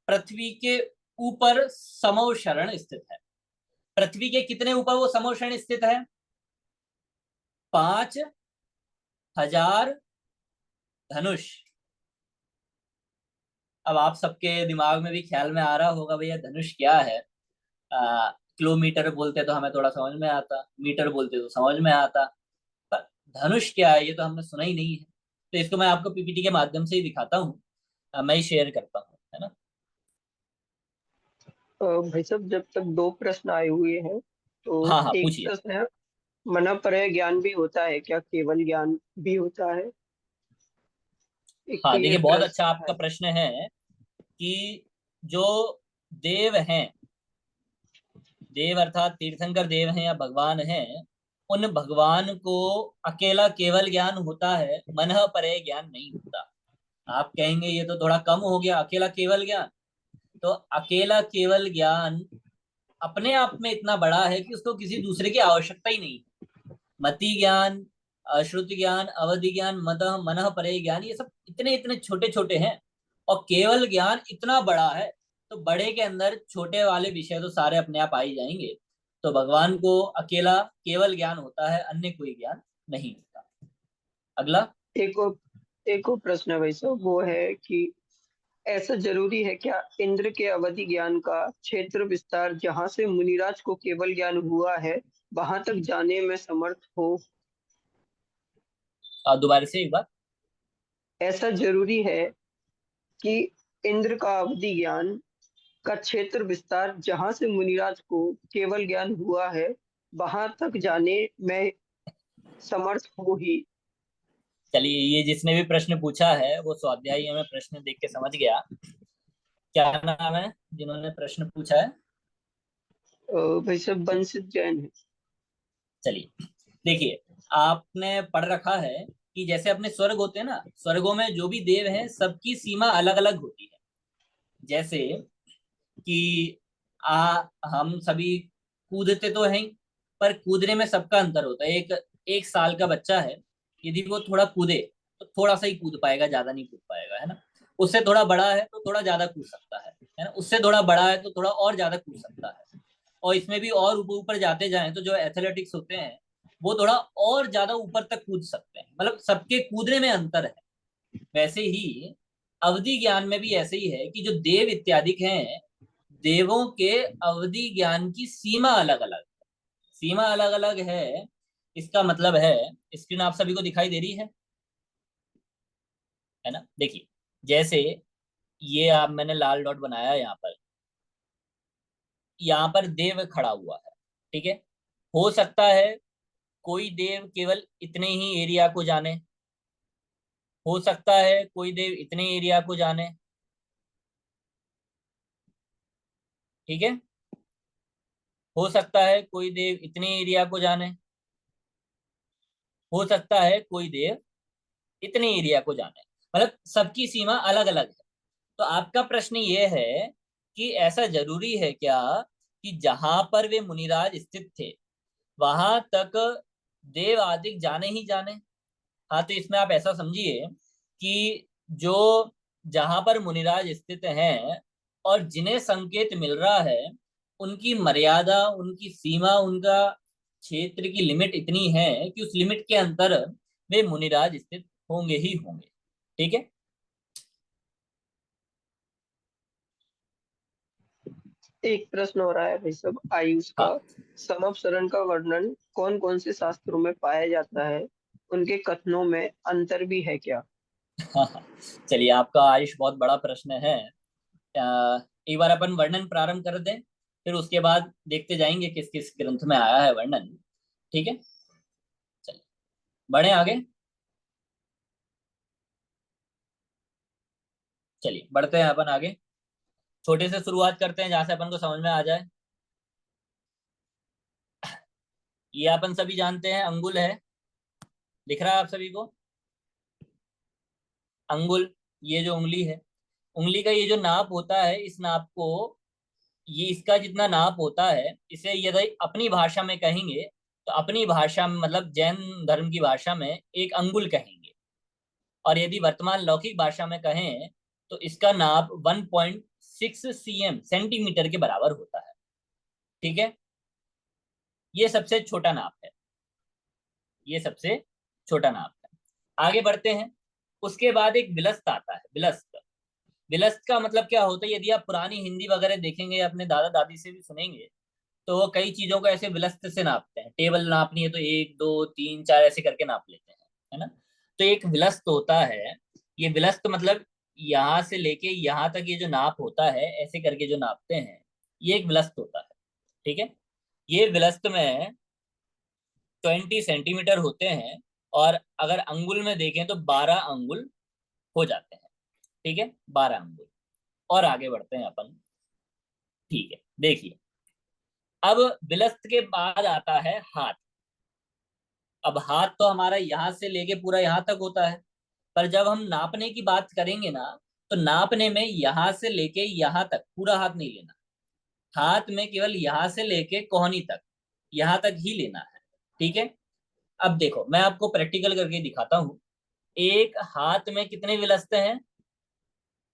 पृथ्वी के ऊपर समोशरण स्थित है। पृथ्वी के कितने ऊपर वो समोशरण स्थित है? 5,000 धनुष। अब आप सबके दिमाग में भी ख्याल में आ रहा होगा, भैया धनुष क्या है? किलोमीटर बोलते तो हमें थोड़ा समझ में आता, मीटर बोलते तो समझ में आता, पर धनुष क्या है ये तो हमने सुना ही नहीं है। तो इसको मैं आपको पीपीटी के माध्यम से ही दिखाता हूँ, मैं ही शेयर करता हूँ, है ना। भाई साहब, जब तक दो प्रश्न आए हुए हैं, तो हाँ हाँ, एक पूछिए। प्रश्न है, मनःपरय ज्ञान भी होता है क्या, केवल ज्ञान भी होता है? एक हाँ ये देखिए, बहुत अच्छा प्रश्न आपका है। प्रश्न है कि जो देव हैं, देव अर्थात तीर्थंकर देव हैं या भगवान हैं, उन भगवान को अकेला केवल ज्ञान होता है, मनः परे ज्ञान नहीं होता। आप कहेंगे ये तो थोड़ा कम हो गया, अकेला केवल ज्ञान। तो अकेला केवल ज्ञान अपने आप में इतना बड़ा है कि उसको किसी दूसरे की आवश्यकता ही नहीं। मति ज्ञान, अश्रुति ज्ञान, अवधि ज्ञान, मद मनः परे ज्ञान, ये सब इतने इतने छोटे छोटे हैं। और केवल ज्ञान इतना बड़ा है। तो बड़े के अंदर छोटे वाले विषय तो सारे अपने आप आ ही जाएंगे। तो भगवान को अकेला केवल ज्ञान होता है, अन्य कोई ज्ञान नहीं होता। अगला। एक और एक और प्रश्न है भाई साहब, वो है कि ऐसा जरूरी है क्या इंद्र के अवधि ज्ञान का क्षेत्र विस्तार जहां से मुनिराज को केवल ज्ञान हुआ है वहां तक जाने में समर्थ हो? दोबारा से एक बार। ऐसा जरूरी है कि इंद्र का अवधि ज्ञान का क्षेत्र विस्तार जहां से मुनिराज को केवल ज्ञान हुआ है वहां तक जाने में समर्थ हो ही? चलिए, ये जिसने भी प्रश्न पूछा है वो स्वाध्यायी हमें प्रश्न देख के समझ गया। क्या नाम है जिन्होंने प्रश्न पूछा है? भाई साहब बंसित जैन है। चलिए देखिए, आपने पढ़ रखा है कि जैसे अपने स्वर्ग होते हैं ना, स्वर्गों में जो भी देव हैं सबकी सीमा अलग अलग होती है। जैसे कि हम सभी कूदते तो हैं ही, पर कूदने में सबका अंतर होता है। एक एक साल का बच्चा है, यदि वो थोड़ा कूदे तो थोड़ा सा ही कूद पाएगा, ज्यादा नहीं कूद पाएगा, है ना। उससे थोड़ा बड़ा है तो थोड़ा ज्यादा कूद सकता है ना। उससे थोड़ा बड़ा है तो थोड़ा और ज्यादा कूद सकता है। और इसमें भी और ऊपर ऊपर जाते जाएं तो जो एथलेटिक्स होते हैं वो थोड़ा और ज्यादा ऊपर तक कूद सकते हैं। मतलब सबके कूदने में अंतर है। वैसे ही अवधि ज्ञान में भी ऐसे ही है कि जो देव इत्यादि हैं, देवों के अवधि ज्ञान की सीमा अलग अलग, सीमा अलग अलग है। इसका मतलब है, स्क्रीन आप सभी को दिखाई दे रही है ना। देखिए, जैसे ये आप, मैंने लाल डॉट बनाया है यहाँ पर देव खड़ा हुआ है, ठीक है। हो सकता है कोई देव केवल इतने ही एरिया को जाने, हो सकता है कोई देव इतने एरिया को जाने, ठीक है। हो सकता है कोई देव इतने एरिया को जाने, हो सकता है कोई देव इतने एरिया को जाने। मतलब सबकी सीमा अलग अलग है। तो आपका प्रश्न ये है कि ऐसा जरूरी है क्या कि जहां पर वे मुनिराज स्थित थे वहां तक देव आदि जाने ही जाने। हाँ, तो इसमें आप ऐसा समझिए कि जो जहां पर मुनिराज स्थित हैं और जिन्हें संकेत मिल रहा है, उनकी मर्यादा, उनकी सीमा, उनका क्षेत्र की लिमिट इतनी है कि उस लिमिट के अंदर वे मुनिराज स्थित होंगे ही होंगे। ठीक है। एक प्रश्न हो रहा है भाई साहब आयुष का। हाँ। समअपसरण का वर्णन कौन कौन से शास्त्रों में पाया जाता है? उनके कथनों में अंतर भी है क्या? चलिए, आपका आयुष बहुत बड़ा प्रश्न है। एक बार अपन वर्णन प्रारंभ कर दें, फिर उसके बाद देखते जाएंगे किस किस ग्रंथ में आया है वर्णन। ठीक है। चलिए, बढ़े आगे। चलिए बढ़ते हैं अपन आगे। छोटे से शुरुआत करते हैं जहां से अपन को समझ में आ जाए। ये अपन सभी जानते हैं, अंगुल है। दिख रहा है आप सभी को? अंगुल, ये जो उंगली है, उंगली का ये जो नाप होता है, इस नाप को, ये इसका जितना नाप होता है, इसे यदि अपनी भाषा में कहेंगे तो अपनी भाषा में, मतलब जैन धर्म की भाषा में, एक अंगुल कहेंगे। और यदि वर्तमान लौकिक भाषा में कहें तो इसका नाप 1.6 cm, सेंटीमीटर के बराबर होता है। ठीक है। ये सबसे छोटा नाप है, ये सबसे छोटा नाप है। आगे बढ़ते हैं। उसके बाद एक विलस्त आता है, विलस्त। विलस्त का मतलब क्या होता है? यदि आप पुरानी हिंदी वगैरह देखेंगे, अपने दादा दादी से भी सुनेंगे, तो वो कई चीजों को ऐसे विलस्त से नापते हैं। टेबल नापनी है तो 1 2 3 4 ऐसे करके नाप लेते हैं, है ना। तो एक विलस्त होता है। ये विलस्त मतलब यहाँ से लेके यहाँ तक ये जो नाप होता है, ऐसे करके जो नापते हैं, ये एक विलस्त होता है। ठीक है। ये विलस्त में 20 सेंटीमीटर होते हैं। और अगर अंगुल में देखें तो 12 अंगुल हो जाते हैं। ठीक है, 12 अंगुल। और आगे बढ़ते हैं अपन। ठीक है, देखिए, अब विलस्त के बाद आता है हाथ। अब हाथ तो हमारा यहाँ से लेके पूरा यहाँ तक होता है। पर जब हम नापने की बात करेंगे ना, तो नापने में यहाँ से लेके यहाँ तक पूरा हाथ नहीं लेना। हाथ में केवल यहाँ से लेके कोहनी तक, यहाँ तक ही लेना है। ठीक है। अब देखो, मैं आपको प्रैक्टिकल करके दिखाता हूँ। एक हाथ में कितने विलस्त हैं?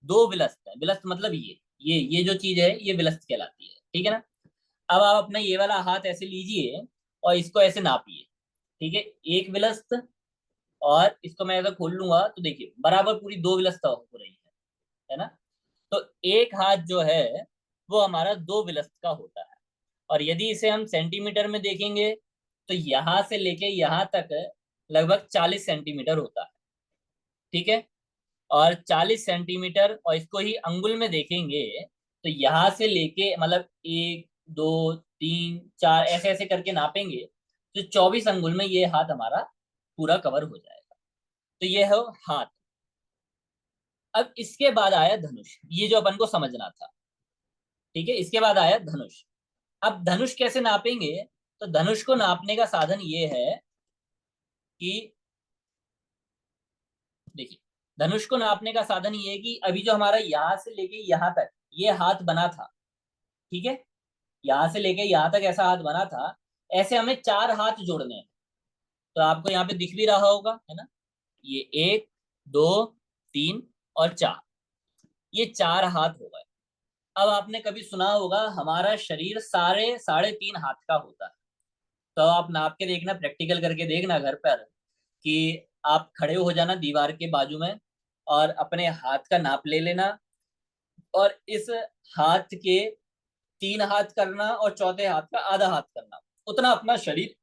2 विलस्त हैं। विलस्त मतलब ये जो चीज है, ये विलस्त कहलाती है। ठीक है ना। अब आप अपना ये वाला हाथ ऐसे लीजिए और इसको ऐसे नापिए। ठीक है, एक विलस्त। और इसको मैं अगर खोल लूंगा तो देखिए बराबर पूरी 2 विलसता हो रही है ना। तो एक हाथ जो है वो हमारा 2 विलस्त का होता है। और यदि इसे हम सेंटीमीटर में देखेंगे तो यहां से लेके यहां तक लगभग 40 सेंटीमीटर होता है। ठीक है। और 40 सेंटीमीटर, और इसको ही अंगुल में देखेंगे तो यहां से लेके, मतलब 1 2 3 4 ऐसे ऐसे करके नापेंगे तो 24 अंगुल में ये हाथ हमारा पूरा कवर हो जाएगा। तो ये है हाथ। अब इसके बाद आया धनुष, ये जो अपन को समझना था। ठीक है, इसके बाद आया धनुष। अब धनुष कैसे नापेंगे? तो धनुष को नापने का साधन ये है कि देखिए, धनुष को नापने का साधन ये है कि अभी जो हमारा यहां से लेके यहां तक ये हाथ बना था, ठीक है, यहां से लेके यहां तक ऐसा हाथ बना था, ऐसे हमें चार हाथ जोड़ने हैं। तो आपको यहाँ पे दिख भी रहा होगा, है ना, ये एक, दो, तीन और चार, ये चार हाथ हो गए। अब आपने कभी सुना होगा हमारा शरीर साढ़े साढ़े तीन हाथ का होता है। तो आप नाप के देखना, प्रैक्टिकल करके देखना घर पर, कि आप खड़े हो जाना दीवार के बाजू में और अपने हाथ का नाप ले लेना, और इस हाथ के तीन हाथ करना और चौथे हाथ का आधा हाथ करना, उतना अपना शरीर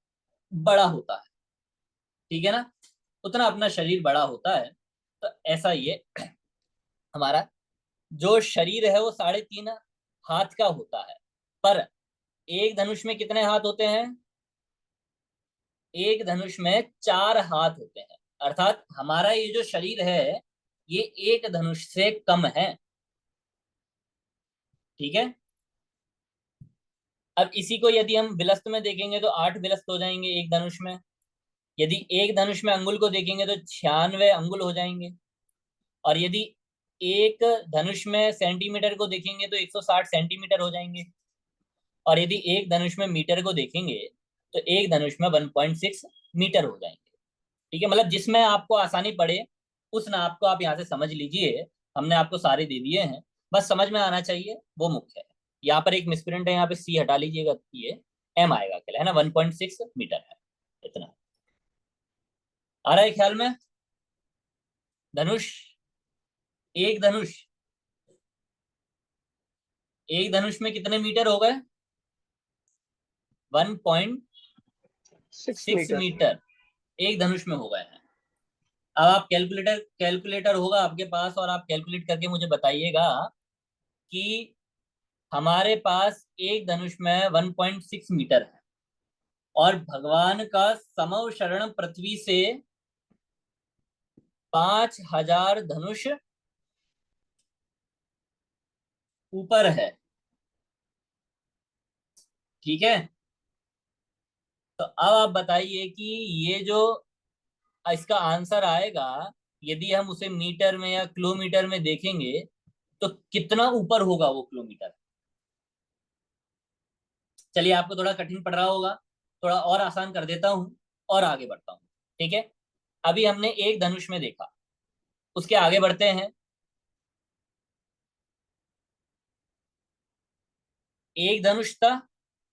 बड़ा होता है, ठीक है ना, उतना अपना शरीर बड़ा होता है। तो ऐसा ये हमारा जो शरीर है वो साढ़े तीन हाथ का होता है। पर एक धनुष में कितने हाथ होते हैं? एक धनुष में चार हाथ होते हैं। अर्थात हमारा ये जो शरीर है ये एक धनुष से कम है, ठीक है। अब इसी को यदि हम विलस्त में देखेंगे तो आठ विलस्त हो जाएंगे एक धनुष में। यदि एक धनुष में अंगुल को देखेंगे तो 96 अंगुल हो जाएंगे। और यदि एक धनुष में सेंटीमीटर को देखेंगे तो 160 सेंटीमीटर हो जाएंगे। और यदि एक धनुष में मीटर को देखेंगे तो एक धनुष में 1.6 मीटर हो जाएंगे, ठीक है। मतलब जिसमें आपको आसानी पड़े उस नाप को आप यहाँ से समझ लीजिए, हमने आपको सारे दे दिए हैं, बस समझ में आना चाहिए, वो मुख्य है। यहाँ पर एक मिसप्रिंट है, यहाँ पे सी हटा लीजिएगा, ये एम आएगा अकेला, है ना, 1.6 मीटर है, इतना आ रहा है ख्याल में। धनुष, एक धनुष, एक धनुष में कितने मीटर हो गए? 6 1.6 मीटर। मीटर एक धनुष में हो गए हैं। अब आप कैलकुलेटर कैलकुलेटर होगा आपके पास, और आप कैलकुलेट करके मुझे बताइएगा कि हमारे पास एक धनुष में 1.6 मीटर है, और भगवान का समव शरण पृथ्वी से 5,000 धनुष ऊपर है, ठीक है। तो अब आप बताइए कि ये जो इसका आंसर आएगा, यदि हम उसे मीटर में या किलोमीटर में देखेंगे तो कितना ऊपर होगा वो किलोमीटर? चलिए, आपको थोड़ा कठिन पड़ रहा होगा, थोड़ा और आसान कर देता हूं और आगे बढ़ता हूं, ठीक है। अभी हमने एक धनुष में देखा, उसके आगे बढ़ते हैं। एक धनुष था,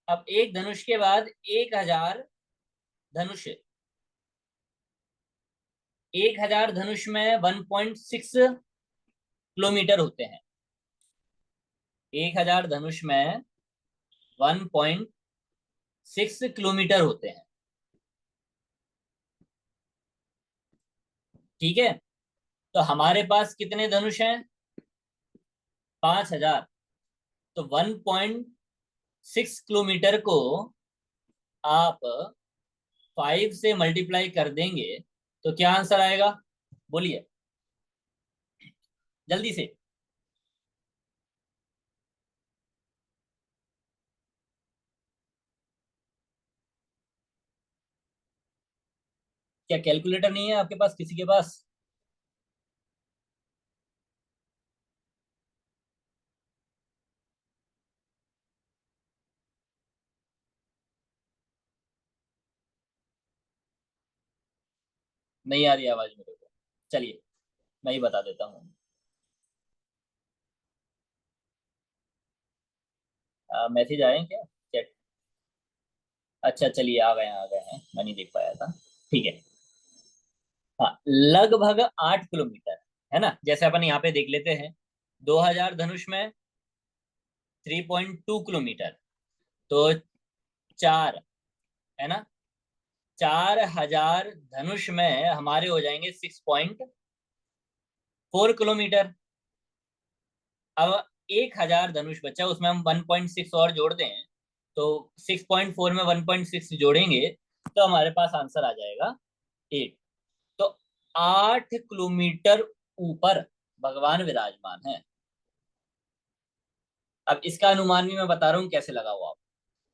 अब एक धनुष के बाद 1,000 धनुष, 1,000 धनुष में 1.6 किलोमीटर होते हैं। 1,000 धनुष में 1.6 किलोमीटर होते हैं, ठीक है। तो हमारे पास कितने धनुष हैं? 5,000। तो 1.6 किलोमीटर को आप 5 से मल्टीप्लाई कर देंगे तो क्या आंसर आएगा? बोलिए जल्दी से। क्या कैलकुलेटर नहीं है आपके पास, किसी के पास? नहीं आ रही आवाज मेरे को। चलिए, मैं ही बता देता हूँ। मैसेज आए हैं क्या चैट? अच्छा चलिए, आ गए हैं, मैं नहीं देख पाया था, ठीक है। हाँ, लगभग 8 किलोमीटर, है ना। जैसे अपन यहाँ पे देख लेते हैं, 2,000 धनुष में 3.2 किलोमीटर, तो चार, है ना, 4,000 धनुष में हमारे हो जाएंगे 6.4 किलोमीटर। अब 1,000 धनुष बचा, उसमें हम 1.6 और जोड़ दें, तो 6.4 में 1.6 जोड़ेंगे तो हमारे पास आंसर आ जाएगा 8। तो 8 किलोमीटर ऊपर भगवान विराजमान है। अब इसका अनुमान भी मैं बता रहा हूं कैसे लगाओ आप।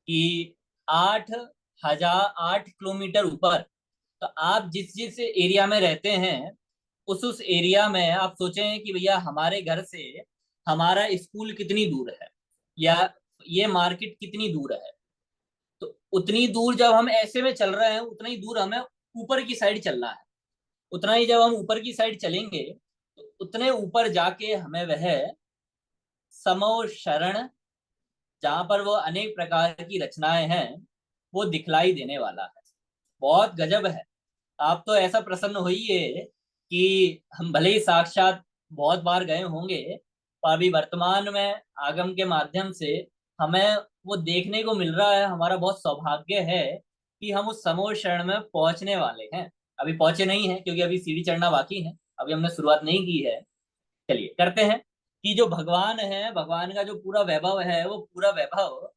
कि 8,008 किलोमीटर ऊपर। तो आप जिस जिस एरिया में रहते हैं, उस एरिया में आप सोचें कि भैया हमारे घर से हमारा स्कूल कितनी दूर है, या ये मार्केट कितनी दूर है। तो उतनी दूर जब हम ऐसे में चल रहे हैं, उतना ही दूर हमें ऊपर की साइड चलना है। उतना ही जब हम ऊपर की साइड चलेंगे, तो उतने ऊपर जाके हमें वह समो शरण, जहां पर वो अनेक प्रकार की रचनाएं हैं, वो दिखलाई देने वाला है। बहुत गजब है। आप तो ऐसा प्रसन्न होइए कि हम भले ही साक्षात बहुत बार गए होंगे, पर अभी वर्तमान में आगम के माध्यम से हमें वो देखने को मिल रहा है। हमारा बहुत सौभाग्य है कि हम उस समूह शरण में पहुंचने वाले हैं। अभी पहुंचे नहीं हैं, क्योंकि अभी सीढ़ी चढ़ना बाकी है, अभी हमने शुरुआत नहीं की है। चलिए करते हैं कि जो भगवान है, भगवान का जो पूरा वैभव है, वो पूरा वैभव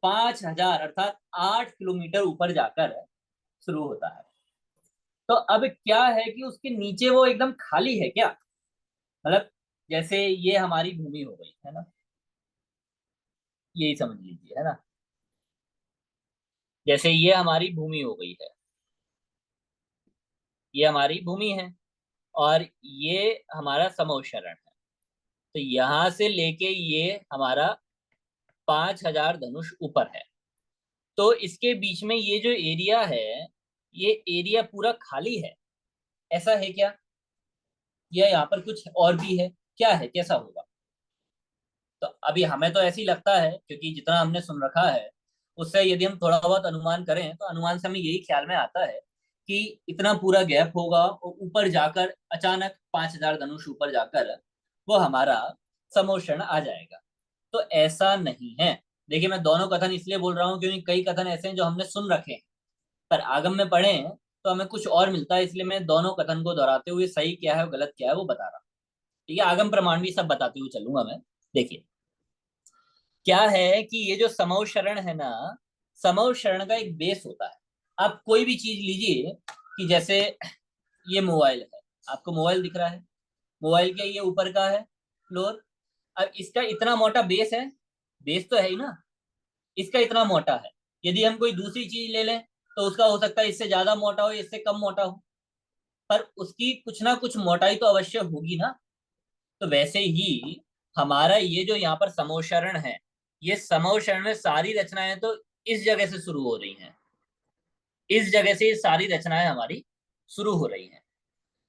5,000 अर्थात 8 किलोमीटर ऊपर जाकर शुरू होता है। तो अब क्या है कि उसके नीचे वो एकदम खाली है क्या? मतलब जैसे ये हमारी भूमि हो गई है ना, यही समझ लीजिए, है ना। जैसे ये हमारी भूमि हो गई है, ये हमारी भूमि है, और ये हमारा समोशरण है। तो यहां से लेके ये हमारा 5,000 धनुष ऊपर है। तो इसके बीच में ये जो एरिया है, ये एरिया पूरा खाली है, ऐसा है क्या? या यहाँ पर कुछ और भी है? क्या है, कैसा होगा? तो अभी हमें तो ऐसे ही लगता है, क्योंकि जितना हमने सुन रखा है, उससे यदि हम थोड़ा बहुत अनुमान करें, तो अनुमान से हमें यही ख्याल में आता है कि इतना पूरा गैप होगा, और ऊपर जाकर अचानक 5,000 धनुष ऊपर जाकर वो हमारा समोषण आ जाएगा। तो ऐसा नहीं है। देखिए, मैं दोनों कथन इसलिए बोल रहा हूँ क्योंकि कई कथन ऐसे हैं जो हमने सुन रखे हैं, पर आगम में पढ़े हैं तो हमें कुछ और मिलता है। इसलिए मैं दोनों कथन को दोहराते हुए सही क्या है और गलत क्या है वो बता रहा हूँ। ठीक है, आगम प्रमाण भी सब बताते हुए चलूंगा मैं। देखिए, क्या है कि ये जो समव शरण है ना, समव शरण का एक बेस होता है। आप कोई भी चीज लीजिए, कि जैसे ये मोबाइल है, आपको मोबाइल दिख रहा है, मोबाइल के ये ऊपर का है फ्लोर। अब इसका इतना मोटा बेस है, बेस तो है ही ना, इसका इतना मोटा है। यदि हम कोई दूसरी चीज ले लें, तो उसका हो सकता है इससे ज्यादा मोटा हो, इससे कम मोटा हो, पर उसकी कुछ ना कुछ मोटाई तो अवश्य होगी ना। तो वैसे ही हमारा ये जो यहाँ पर समोशरण है, ये समोशरण में सारी रचनाएं तो इस जगह से शुरू हो रही हैं, इस जगह से ये सारी रचनाएं हमारी शुरू हो रही हैं।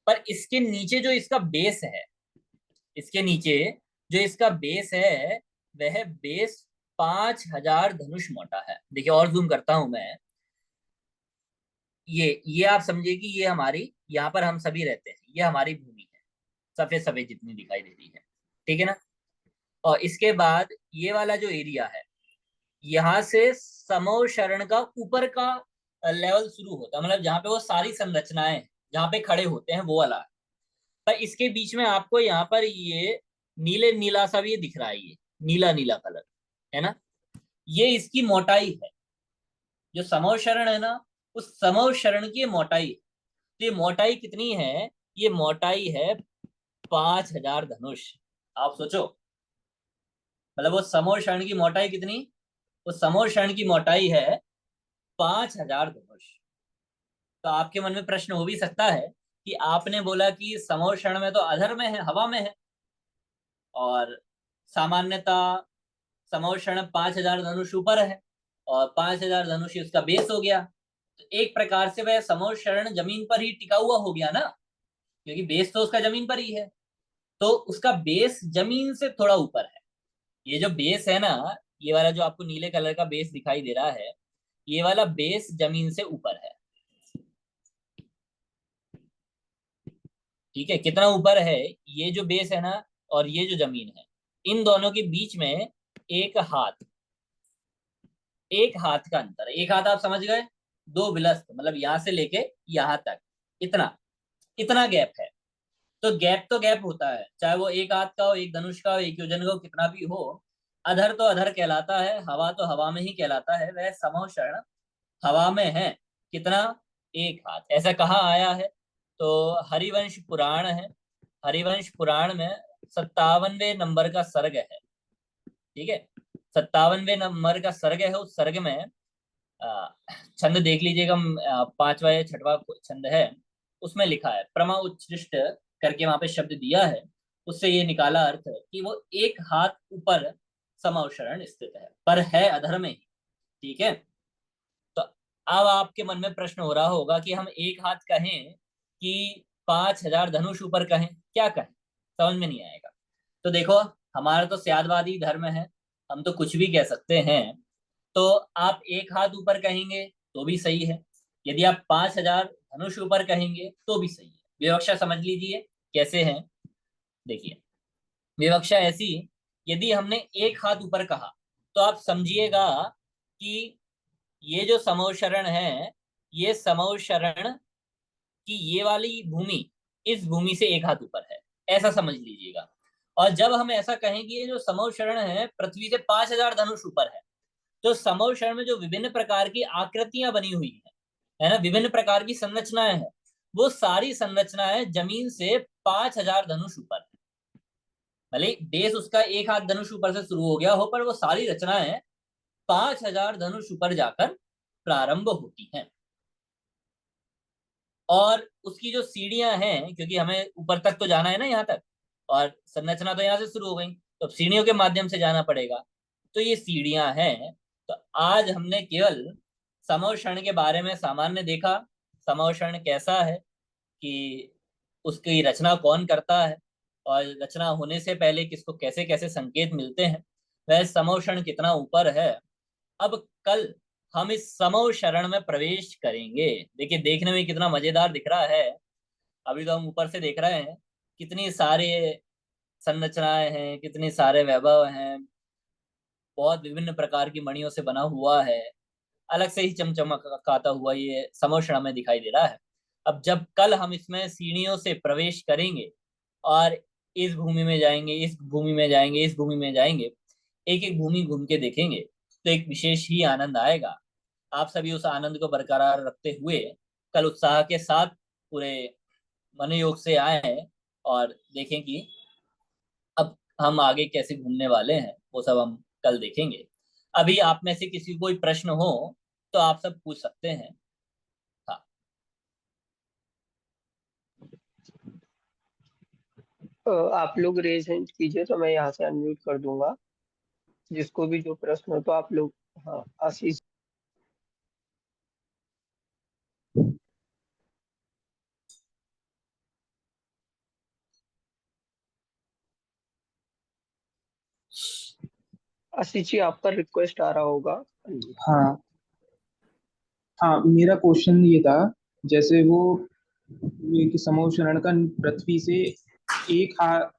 पर इसके नीचे जो इसका बेस है, इसके नीचे जो इसका बेस है, वह बेस 5,000 धनुष मोटा है। देखिए, और जूम करता हूं मैं। ये आप समझिए कि ये हमारी, यहाँ पर हम सभी रहते हैं, ये हमारी भूमि है, सफेद सफेद जितनी दिखाई दे रही है। ठीक है ना। और इसके बाद ये वाला जो एरिया है, यहाँ से समो शरण का ऊपर का लेवल शुरू होता है, मतलब जहाँ पे वो सारी संरचनाएं जहाँ पे खड़े होते हैं, वो वाला है। पर इसके बीच में आपको यहाँ पर ये नीले नीला सा भी ये दिख रहा है, ये नीला नीला कलर, है ना। ये इसकी मोटाई है, जो समो शरण है ना, उस समो शरण की मोटाई। तो ये मोटाई कितनी है? ये मोटाई है 5,000 धनुष। आप सोचो, मतलब वो समो शरण की मोटाई कितनी? उस समो शरण की मोटाई है 5,000 धनुष। तो आपके मन में प्रश्न हो भी सकता है कि आपने बोला कि समोषण में तो अधर में है, हवा में है, और सामान्यता समोषण 5,000 धनुष ऊपर है, और 5,000 धनुष ही उसका बेस हो गया। तो एक प्रकार से वह समोषण जमीन पर ही टिका हुआ हो गया ना, क्योंकि बेस तो उसका जमीन पर ही है। तो उसका बेस जमीन से थोड़ा ऊपर है। ये जो बेस है ना, ये वाला जो आपको नीले कलर का बेस दिखाई दे रहा है, ये वाला बेस जमीन से ऊपर है। ठीक है, कितना ऊपर है? ये जो बेस है ना, और ये जो जमीन है, इन दोनों के बीच में एक हाथ, एक हाथ का अंतर है। एक हाथ आप समझ गए, दो बिलस्त, मतलब यहां से लेके यहां तक, इतना इतना गैप है। तो गैप होता है, चाहे वो एक हाथ का हो, एक धनुष का हो, एक योजन का हो, कितना भी हो। अधर तो अधर कहलाता है, हवा तो हवा में ही कहलाता है। वह समोषण हवा में है, कितना? एक हाथ। ऐसा कहाँ आया है? तो हरिवंश पुराण है, हरिवंश पुराण में 57वें नंबर का सर्ग है। ठीक है, 57वें नंबर का सर्ग है, उस सर्ग में छंद देख लीजिएगा, पांचवा या छठवा छंद है, उसमें लिखा है प्रमा उच्छृष्ट करके वहां पे शब्द दिया है। उससे ये निकाला अर्थ कि वो एक हाथ ऊपर समअवशरण स्थित है, पर है अधर में ही। ठीक है। तो अब आपके मन में प्रश्न हो रहा होगा कि हम एक हाथ कहें कि 5,000 धनुष ऊपर कहें, क्या कहें, समझ में नहीं आएगा। तो देखो, हमारा तो स्यादवादी धर्म है, हम तो कुछ भी कह सकते हैं। तो आप एक हाथ ऊपर कहेंगे तो भी सही है, यदि आप 5,000 धनुष ऊपर कहेंगे तो भी सही है। विवक्षा समझ लीजिए कैसे है। देखिए, विवक्षा ऐसी, यदि हमने एक हाथ ऊपर कहा तो आप समझिएगा कि ये जो समौशरण है, ये समौशरण की ये वाली भूमि इस भूमि से एक हाथ ऊपर है, ऐसा समझ लीजिएगा। और जब हम ऐसा कहें कि ये जो समौशरण है पृथ्वी से 5,000 धनुष ऊपर है, तो समौशरण में जो विभिन्न प्रकार की आकृतियां बनी हुई है ना, विभिन्न प्रकार की संरचनाएं हैं, वो सारी संरचनाएं जमीन से 5,000 धनुष ऊपर है। भले बेस उसका एक हाथ धनुष ऊपर से शुरू हो गया हो, पर वो सारी रचनाएं 5,000 धनुष ऊपर जाकर प्रारंभ होती हैं। और उसकी जो सीढ़ियां हैं, क्योंकि हमें ऊपर तक तो जाना है ना यहाँ तक, और संरचना तो यहाँ से शुरू हो गई, तो सीढ़ियों के माध्यम से जाना पड़ेगा। तो ये सीढ़ियां हैं। तो आज हमने केवल समौषण के बारे में सामान्य देखा, समौषण कैसा है, कि उसकी रचना कौन करता है, और रचना होने से पहले किसको कैसे कैसे संकेत मिलते हैं, वह समौषण कितना ऊपर है। अब कल हम इस समूह शरण में प्रवेश करेंगे। देखिए, देखने में कितना मजेदार दिख रहा है। अभी तो हम ऊपर से देख रहे हैं, कितनी सारे संरचनाएं हैं, कितने सारे वैभव हैं, बहुत विभिन्न प्रकार की मणियों से बना हुआ है, अलग से ही चमचमाता हुआ ये समूह शरण में दिखाई दे रहा है। अब जब कल हम इसमें सीढ़ियों से प्रवेश करेंगे और इस भूमि में जाएंगे, इस भूमि में जाएंगे, इस भूमि में जाएंगे, एक एक भूमि घूम के देखेंगे, तो एक विशेष ही आनंद आएगा। आप सभी उस आनंद को बरकरार रखते हुए कल उत्साह के साथ पूरे मनोयोग से आए और देखें कि अब हम आगे कैसे घूमने वाले हैं, वो सब हम कल देखेंगे। अभी आप में से किसी को कोई प्रश्न हो तो आप सब पूछ सकते हैं। हाँ। आप लोग रेज हैंड कीजिए तो मैं यहाँ से अनम्यूट कर दूंगा, जिसको भी जो प्रश्न हो तो आप लोग। हाँ, आशीष। आशीष जी, आपका रिक्वेस्ट आ रहा होगा। हाँ हाँ, मेरा क्वेश्चन ये था, जैसे वो ये कि समूह शरण का पृथ्वी से एक हाथ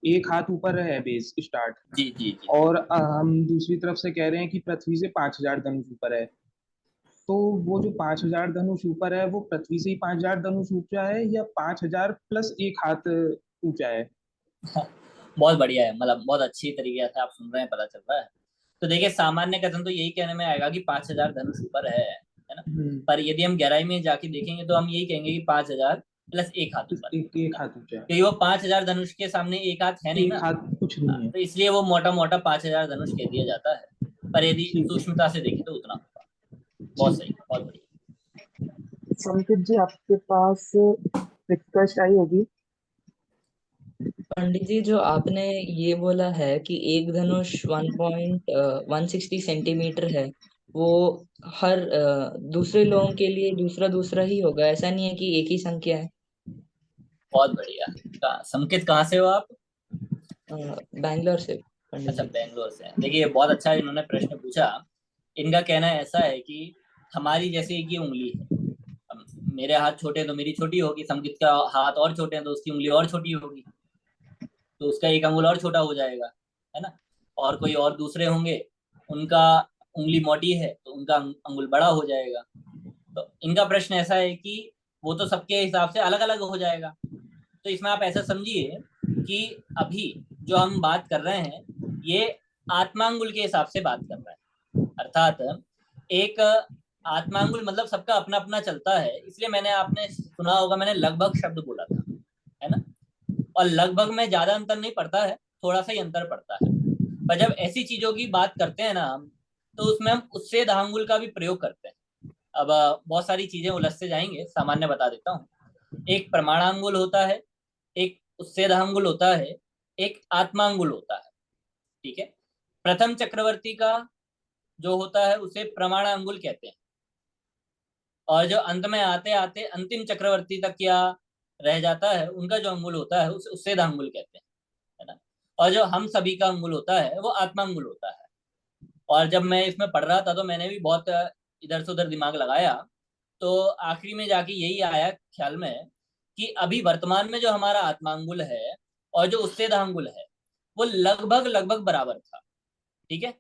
एक हाथ ऊपर है बेस स्टार्ट, जी जी जी। और हम दूसरी तरफ से कह रहे हैं कि पृथ्वी से 5,000 धनुष ऊपर है। तो वो जो 5,000 धनुष ऊपर है, वो पृथ्वी से ही 5,000 धनुष ऊंचा है या 5,000 प्लस एक हाथ ऊंचा है? बहुत बढ़िया है, मतलब बहुत अच्छी तरीके से आप सुन रहे हैं, पता चल रहा है। तो देखिए, सामान्य कथन तो यही कहने में आएगा कि 5,000 धनुष ऊपर है ना। पर यदि हम गहराई में जाके देखेंगे तो हम यही कहेंगे कि 5,000 प्लस एक हाथ ऊपर, एक हाथ ऊंचा है। क्योंकि वो 5,000 धनुष के सामने एक हाथ है नहीं एक ना। हाथ कुछ नहीं है। तो इसलिए वो मोटा मोटा 5,000 धनुष कह दिया जाता है, पर यदि ठीक है, सूक्ष्मता से देखें तो उतना होगा। बहुत ठीक सही, बहुत बढ़िया। संकेत जी, आपके पास रिक्वेस्ट आई होगी। पंडित जी, जो आपने ये बोला है कि एक धनुष 1.160 सेंटीमीटर है, वो हर दूसरे लोगों के लिए दूसरा दूसरा ही होगा, ऐसा नहीं है कि एक ही संख्या है? बहुत बढ़िया। संकेत कहाँ से हो आप? बैंगलोर से पंडित अच्छा, जी। बेंगलोर से। देखिए, बहुत अच्छा इन्होंने प्रश्न पूछा। इनका कहना ऐसा है कि हमारी जैसे एक ही उंगली है, अब मेरे हाथ छोटे हैं तो मेरी छोटी होगी, संकेत का हाथ और छोटे हैं तो उसकी उंगली और छोटी होगी, तो उसका एक अंगुल और छोटा हो जाएगा, है ना। और कोई और दूसरे होंगे, उनका उंगली मोटी है तो उनका अंगुल बड़ा हो जाएगा। तो इनका प्रश्न ऐसा है कि वो तो सबके हिसाब से अलग अलग हो जाएगा। तो इसमें आप ऐसा समझिए कि अभी जो हम बात कर रहे हैं, ये आत्मांगुल के हिसाब से बात कर रहे हैं। अर्थात एक आत्मांगुल मतलब सबका अपना अपना चलता है, इसलिए मैंने, आपने सुना होगा, मैंने लगभग शब्द बोला था, है ना। और लगभग में ज्यादा अंतर नहीं पड़ता है, थोड़ा सा ही अंतर पड़ता है। पर जब ऐसी चीजों की बात करते हैं ना हम, तो उसमें हम उच्छेद आंगुल का भी प्रयोग करते हैं। अब बहुत सारी चीजें उलझ से जाएंगे, सामान्य बता देता हूँ। एक प्रमाणांगुल होता है, एक उच्छेदांगुल होता है, एक आत्मांगुल होता है। ठीक है। प्रथम चक्रवर्ती का जो होता है उसे प्रमाणांगुल कहते हैं, और जो अंत में आते आते अंतिम चक्रवर्ती तक क्या रह जाता है, उनका जो अंगुल होता है उसे उच्छेदांगुल कहते हैं, है ना। और जो हम सभी का अंगुल होता है वो आत्मांगुल होता है। और जब मैं इसमें पढ़ रहा था तो मैंने भी बहुत इधर से उधर दिमाग लगाया, तो आखिरी में जाके यही आया ख्याल में कि अभी वर्तमान में जो हमारा आत्मांगुल है और जो उच्छेदांगुल है वो लगभग लगभग बराबर था। ठीक है।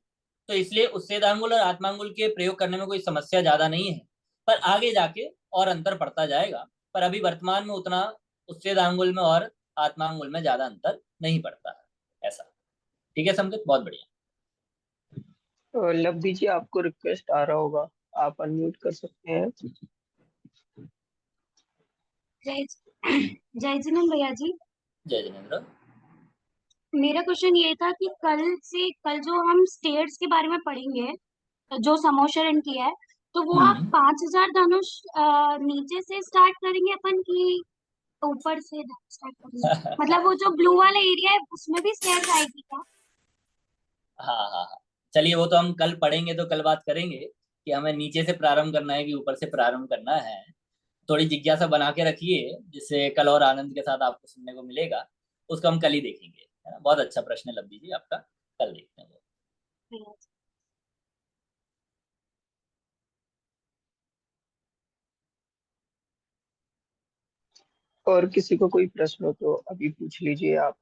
तो इसलिए उच्छेदांगुल और आत्मांगुल के प्रयोग करने में कोई समस्या ज्यादा नहीं है, पर आगे जाके और अंतर पड़ता जाएगा। पर अभी वर्तमान में उतना उच्छेदांगुल में और आत्मांगुल में ज्यादा अंतर नहीं पड़ता है, ऐसा। ठीक है समझे, बहुत बढ़िया। लव जी, आपको रिक्वेस्ट आ रहा होगा, आप अनम्यूट कर सकते हैं। जय जय जिनेन्द्र भैया जी। जय जिनेन्द्र। मेरा क्वेश्चन ये था कि कल जो हम स्टेट्स के बारे में पढ़ेंगे, जो समोशरण की है, तो वो आप 5,000 धनुष नीचे से स्टार्ट करेंगे अपन की ऊपर से स्टार्ट करेंगे? मतलब वो जो ब्लू वाला एरिया है उसमें भी स्टेट्स आएगी क्या? हाँ हाँ हाँ, चलिए वो तो हम कल पढ़ेंगे, तो कल बात करेंगे कि हमें नीचे से प्रारंभ करना है कि ऊपर से प्रारंभ करना है। थोड़ी जिज्ञासा बना के रखिए, जिससे कल और आनंद के साथ आपको सुनने को मिलेगा। उसको हम कल ही देखेंगे, है ना। बहुत अच्छा प्रश्न है लब्बी जी आपका, कल देखते हैं वो। और किसी को कोई प्रश्न हो तो अभी पूछ लीजिए आप।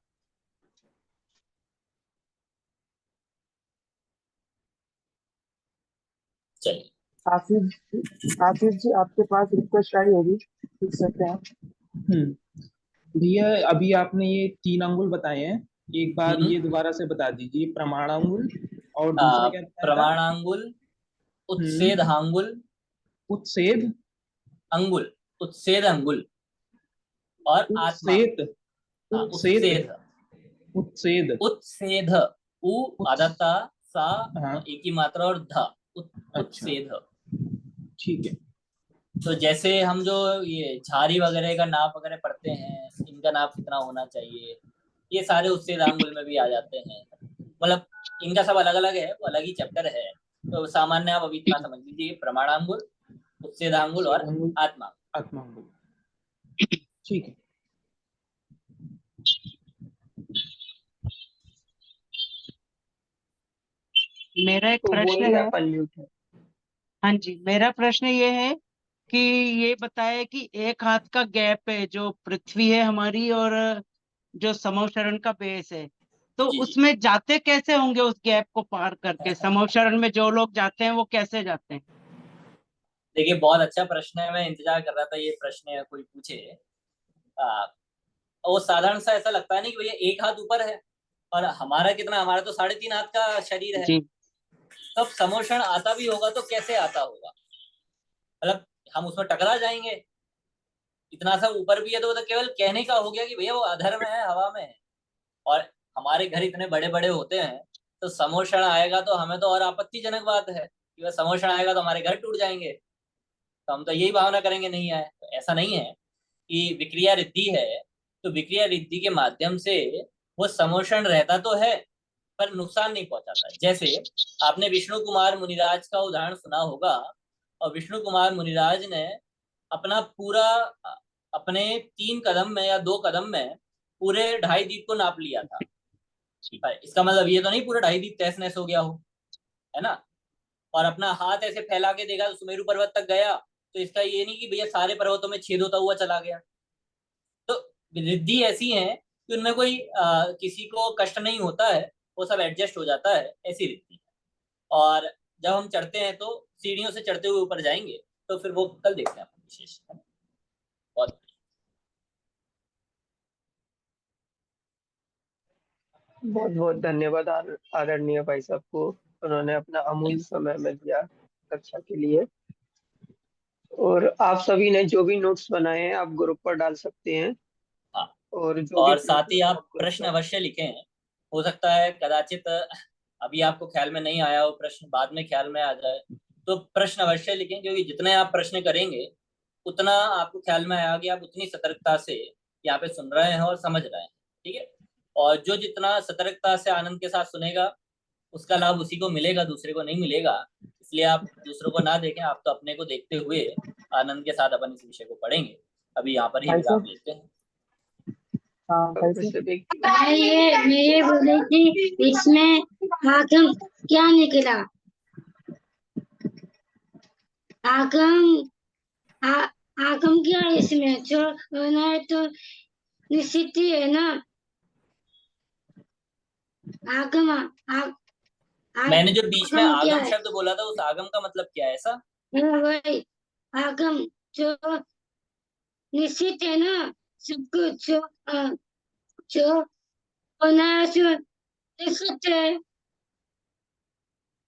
चलिए। आसिफ जी आपके पास रिक्वेस्ट आई होगी, पूछ सकते हैं। भैया अभी आपने ये 3 अंगुल बताए हैं, एक बार हम्म। ये दोबारा से बता दीजिए, प्रमाणांगुल और दूसरा क्या बताया था? प्रमाणांगुल, उच्छेदांगुल, उच्छेद अंगुल, उच्छेद अंगुल और आत्मा। उच्छेद हाँ, उच्छेद उच्छेद। उच्छेद उच्छेद, उ आधा ता, सा हाँ, एक ही मात्रा और ध, अच्छा उच्छेद। ठीक है। तो जैसे हम जो ये झारी वगैरह का नाप वगैरह पढ़ते हैं, इनका नाप कितना होना चाहिए, ये सारे उच्छेदांगुल में भी आ जाते हैं। मतलब इनका सब अलग अलग है, वो अलग ही चैप्टर है। तो सामान्य आप अभी इतना समझ लीजिए, प्रमाणांगुल, उच्छेदांगुल और उच्छेदांगुल, आत्मा। आत्मांगुल, ठीक है। मेरा एक तो प्रश्न बोलिए, है। आप अनम्यूट है। हाँ जी, मेरा प्रश्न ये है कि ये बताया कि एक हाथ का गैप है जो पृथ्वी है हमारी और जो समोशरण का बेस है, तो जी जी। उसमें जाते कैसे होंगे उस गैप को पार करके? समोशरण में जो लोग जाते हैं वो कैसे जाते हैं? देखिए बहुत अच्छा प्रश्न है, मैं इंतजार कर रहा था ये प्रश्न कोई पूछे। आ, वो साधारण सा ऐसा लगता है नहीं कि भैया एक हाथ ऊपर है, और हमारा कितना, हमारा तो 3.5 हाथ का शरीर है। जी तब समोषण आता भी होगा तो कैसे आता होगा, मतलब हम उसमें टकरा जाएंगे। इतना सा ऊपर भी है तो वो तो केवल कहने का हो गया कि भैया वो अधर में है, हवा में है। और हमारे घर इतने बड़े बड़े होते हैं, तो समोषण आएगा तो हमें तो और आपत्तिजनक बात है कि वह समोषण आएगा तो हमारे घर टूट जाएंगे। तो हम तो यही भावना करेंगे नहीं आए, तो ऐसा नहीं है कि विक्रिया रिद्धि है। तो विक्रिया रिद्धि के माध्यम से वो समोषण रहता तो है, पर नुकसान नहीं पहुंचाता। जैसे आपने विष्णु कुमार मुनिराज का उदाहरण सुना होगा, और विष्णु कुमार मुनिराज ने अपना पूरा अपने 3 कदम में या 2 कदम में पूरे 2.5 दीप को नाप लिया था। पर इसका मतलब ये तो नहीं पूरा 2.5 दीप तहस नहस हो गया हो, है ना। और अपना हाथ ऐसे फैला के देखा तो सुमेरु पर्वत तक गया, तो इसका ये नहीं कि भैया सारे पर्वतों में छेद होता हुआ चला गया। तो रिद्धि ऐसी है कि उनमें कोई किसी को कष्ट नहीं होता है, वो सब एडजस्ट हो जाता है, ऐसी रिद्धि है। और जब हम चढ़ते हैं तो सीढ़ियों से चढ़ते हुए ऊपर जाएंगे, तो फिर वो कल देखते हैं अपन विशेष, है ना? बहुत बहुत बहुत धन्यवाद आदरणीय भाई साहब को, उन्होंने अपना अमूल्य समय में दिया कक्षा के लिए। और आप सभी ने जो भी नोट्स बनाए हैं आप ग्रुप पर डाल सकते हैं, हाँ। और जो भी और साथ प्रश्न ही हो आप आप ग्रुप प्रश्न पर। अवश्य लिखें। हो सकता है कदाचित अभी आपको ख्याल में नहीं आया हो प्रश्न, बाद में ख्याल में आ जाए तो प्रश्न अवश्य लिखें, क्योंकि जितने आप प्रश्न करेंगे उतना आपको ख्याल में आएगा कि आप उतनी सतर्कता से यहाँ पे सुन रहे हैं और समझ रहे हैं। ठीक है, और जो जितना सतर्कता से आनंद के साथ सुनेगा उसका लाभ उसी को मिलेगा, दूसरे को नहीं मिलेगा। इसलिए आप दूसरों को ना देखें, आप तो अपने को देखते हुए आनंद के साथ अपन इस विषय को पढ़ेंगे। अभी यहाँ पर ही भाई विराम साहब, लेते हैं। हाँ भाई फिर साहब, से देखिए, मैं ये बोले कि इसमें आगम क्या निकला? आगम आ, आगम क्या है इसमें? जो होना है तो निश्चित ही है ना। आगम मैंने जो बीच में आगम क्या आगम है? शब्द बोला था, उस आगम का मतलब क्या है ऐसा? वही आगम जो निश्चित है ना, सब कुछ जो होना है जो निश्चित है,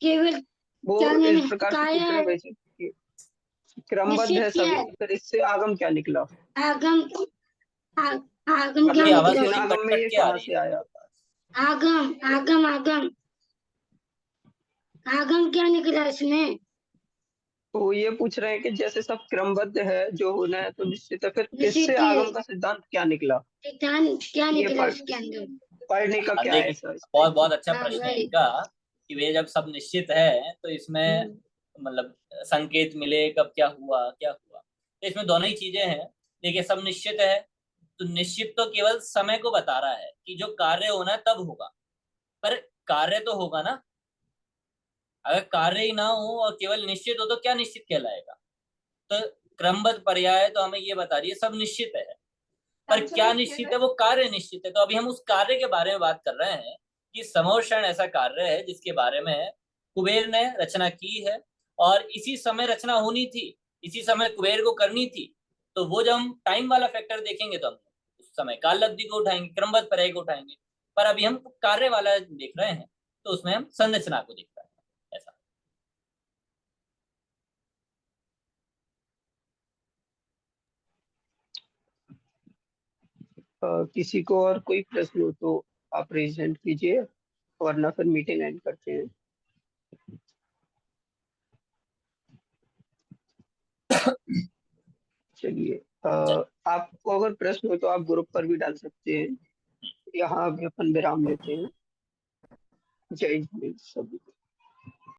केवल वो जाने इस में प्रकार से पूछ काया रहे हैं है, वैसे कि क्रमबद्ध निश्चित है क्या है? सभी, फिर इससे आगम क्या निकला? आगम आगम क्या आपकी मतलब आवाज निकला? थोड़ी चिनागम कट में कट ये के आ कहाँ रही से है। आया? आगम आगम आगम आगम क्या निकला इसमें? तो ये पूछ रहे हैं कि जैसे सब क्रमबद्ध है, जो होना है तो निश्चित है, फिर इससे निश्चित ही है, आगम का सिद्धांत क्या निकला? सिद्धांत क्या ये निकला इसके अंदर? पढ़ने का क्या है देखिए, ऐसा इसका? बहुत बहुत अच्छा हाँ प्रश्न है भाई। इनका कि वे जब सब निश्चित है तो इसमें मतलब संकेत मिले कब क्या हुआ क्या हुआ। तो इसमें दोनों ही चीजें हैं। देखिए, सब निश्चित है तो निश्चित तो केवल समय को बता रहा है कि जो कार्य होना है तब होगा, पर कार्य तो होगा ना। अगर कार्य ही ना हो और केवल निश्चित हो तो क्या निश्चित कहलाएगा? तो क्रमबद्ध पर्याय तो हमें ये बता रही है सब निश्चित है, पर क्या निश्चित है? वो कार्य निश्चित है। तो अभी हम उस कार्य के बारे में बात कर रहे हैं कि समोषण ऐसा कार्य है जिसके बारे में कुबेर ने रचना की है, और इसी समय रचना होनी थी, इसी समय कुबेर को करनी थी। तो वो जब हम टाइम वाला फैक्टर देखेंगे तो हम उस समय काल अवधि को उठाएंगे, क्रमबद्ध पर्याय को उठाएंगे। पर अभी हम कार्य वाला देख रहे हैं तो उसमें हम संरचना को देख रहे हैं ऐसा। किसी को और कोई प्रश्न हो तो आप प्रेजेंट कीजिए, वरना फिर मीटिंग एंड करते हैं। चलिए, आपको अगर प्रश्न हो तो आप ग्रुप पर भी डाल सकते हैं। यहाँ अभी अपन विराम लेते हैं। जय हिंद सभी को।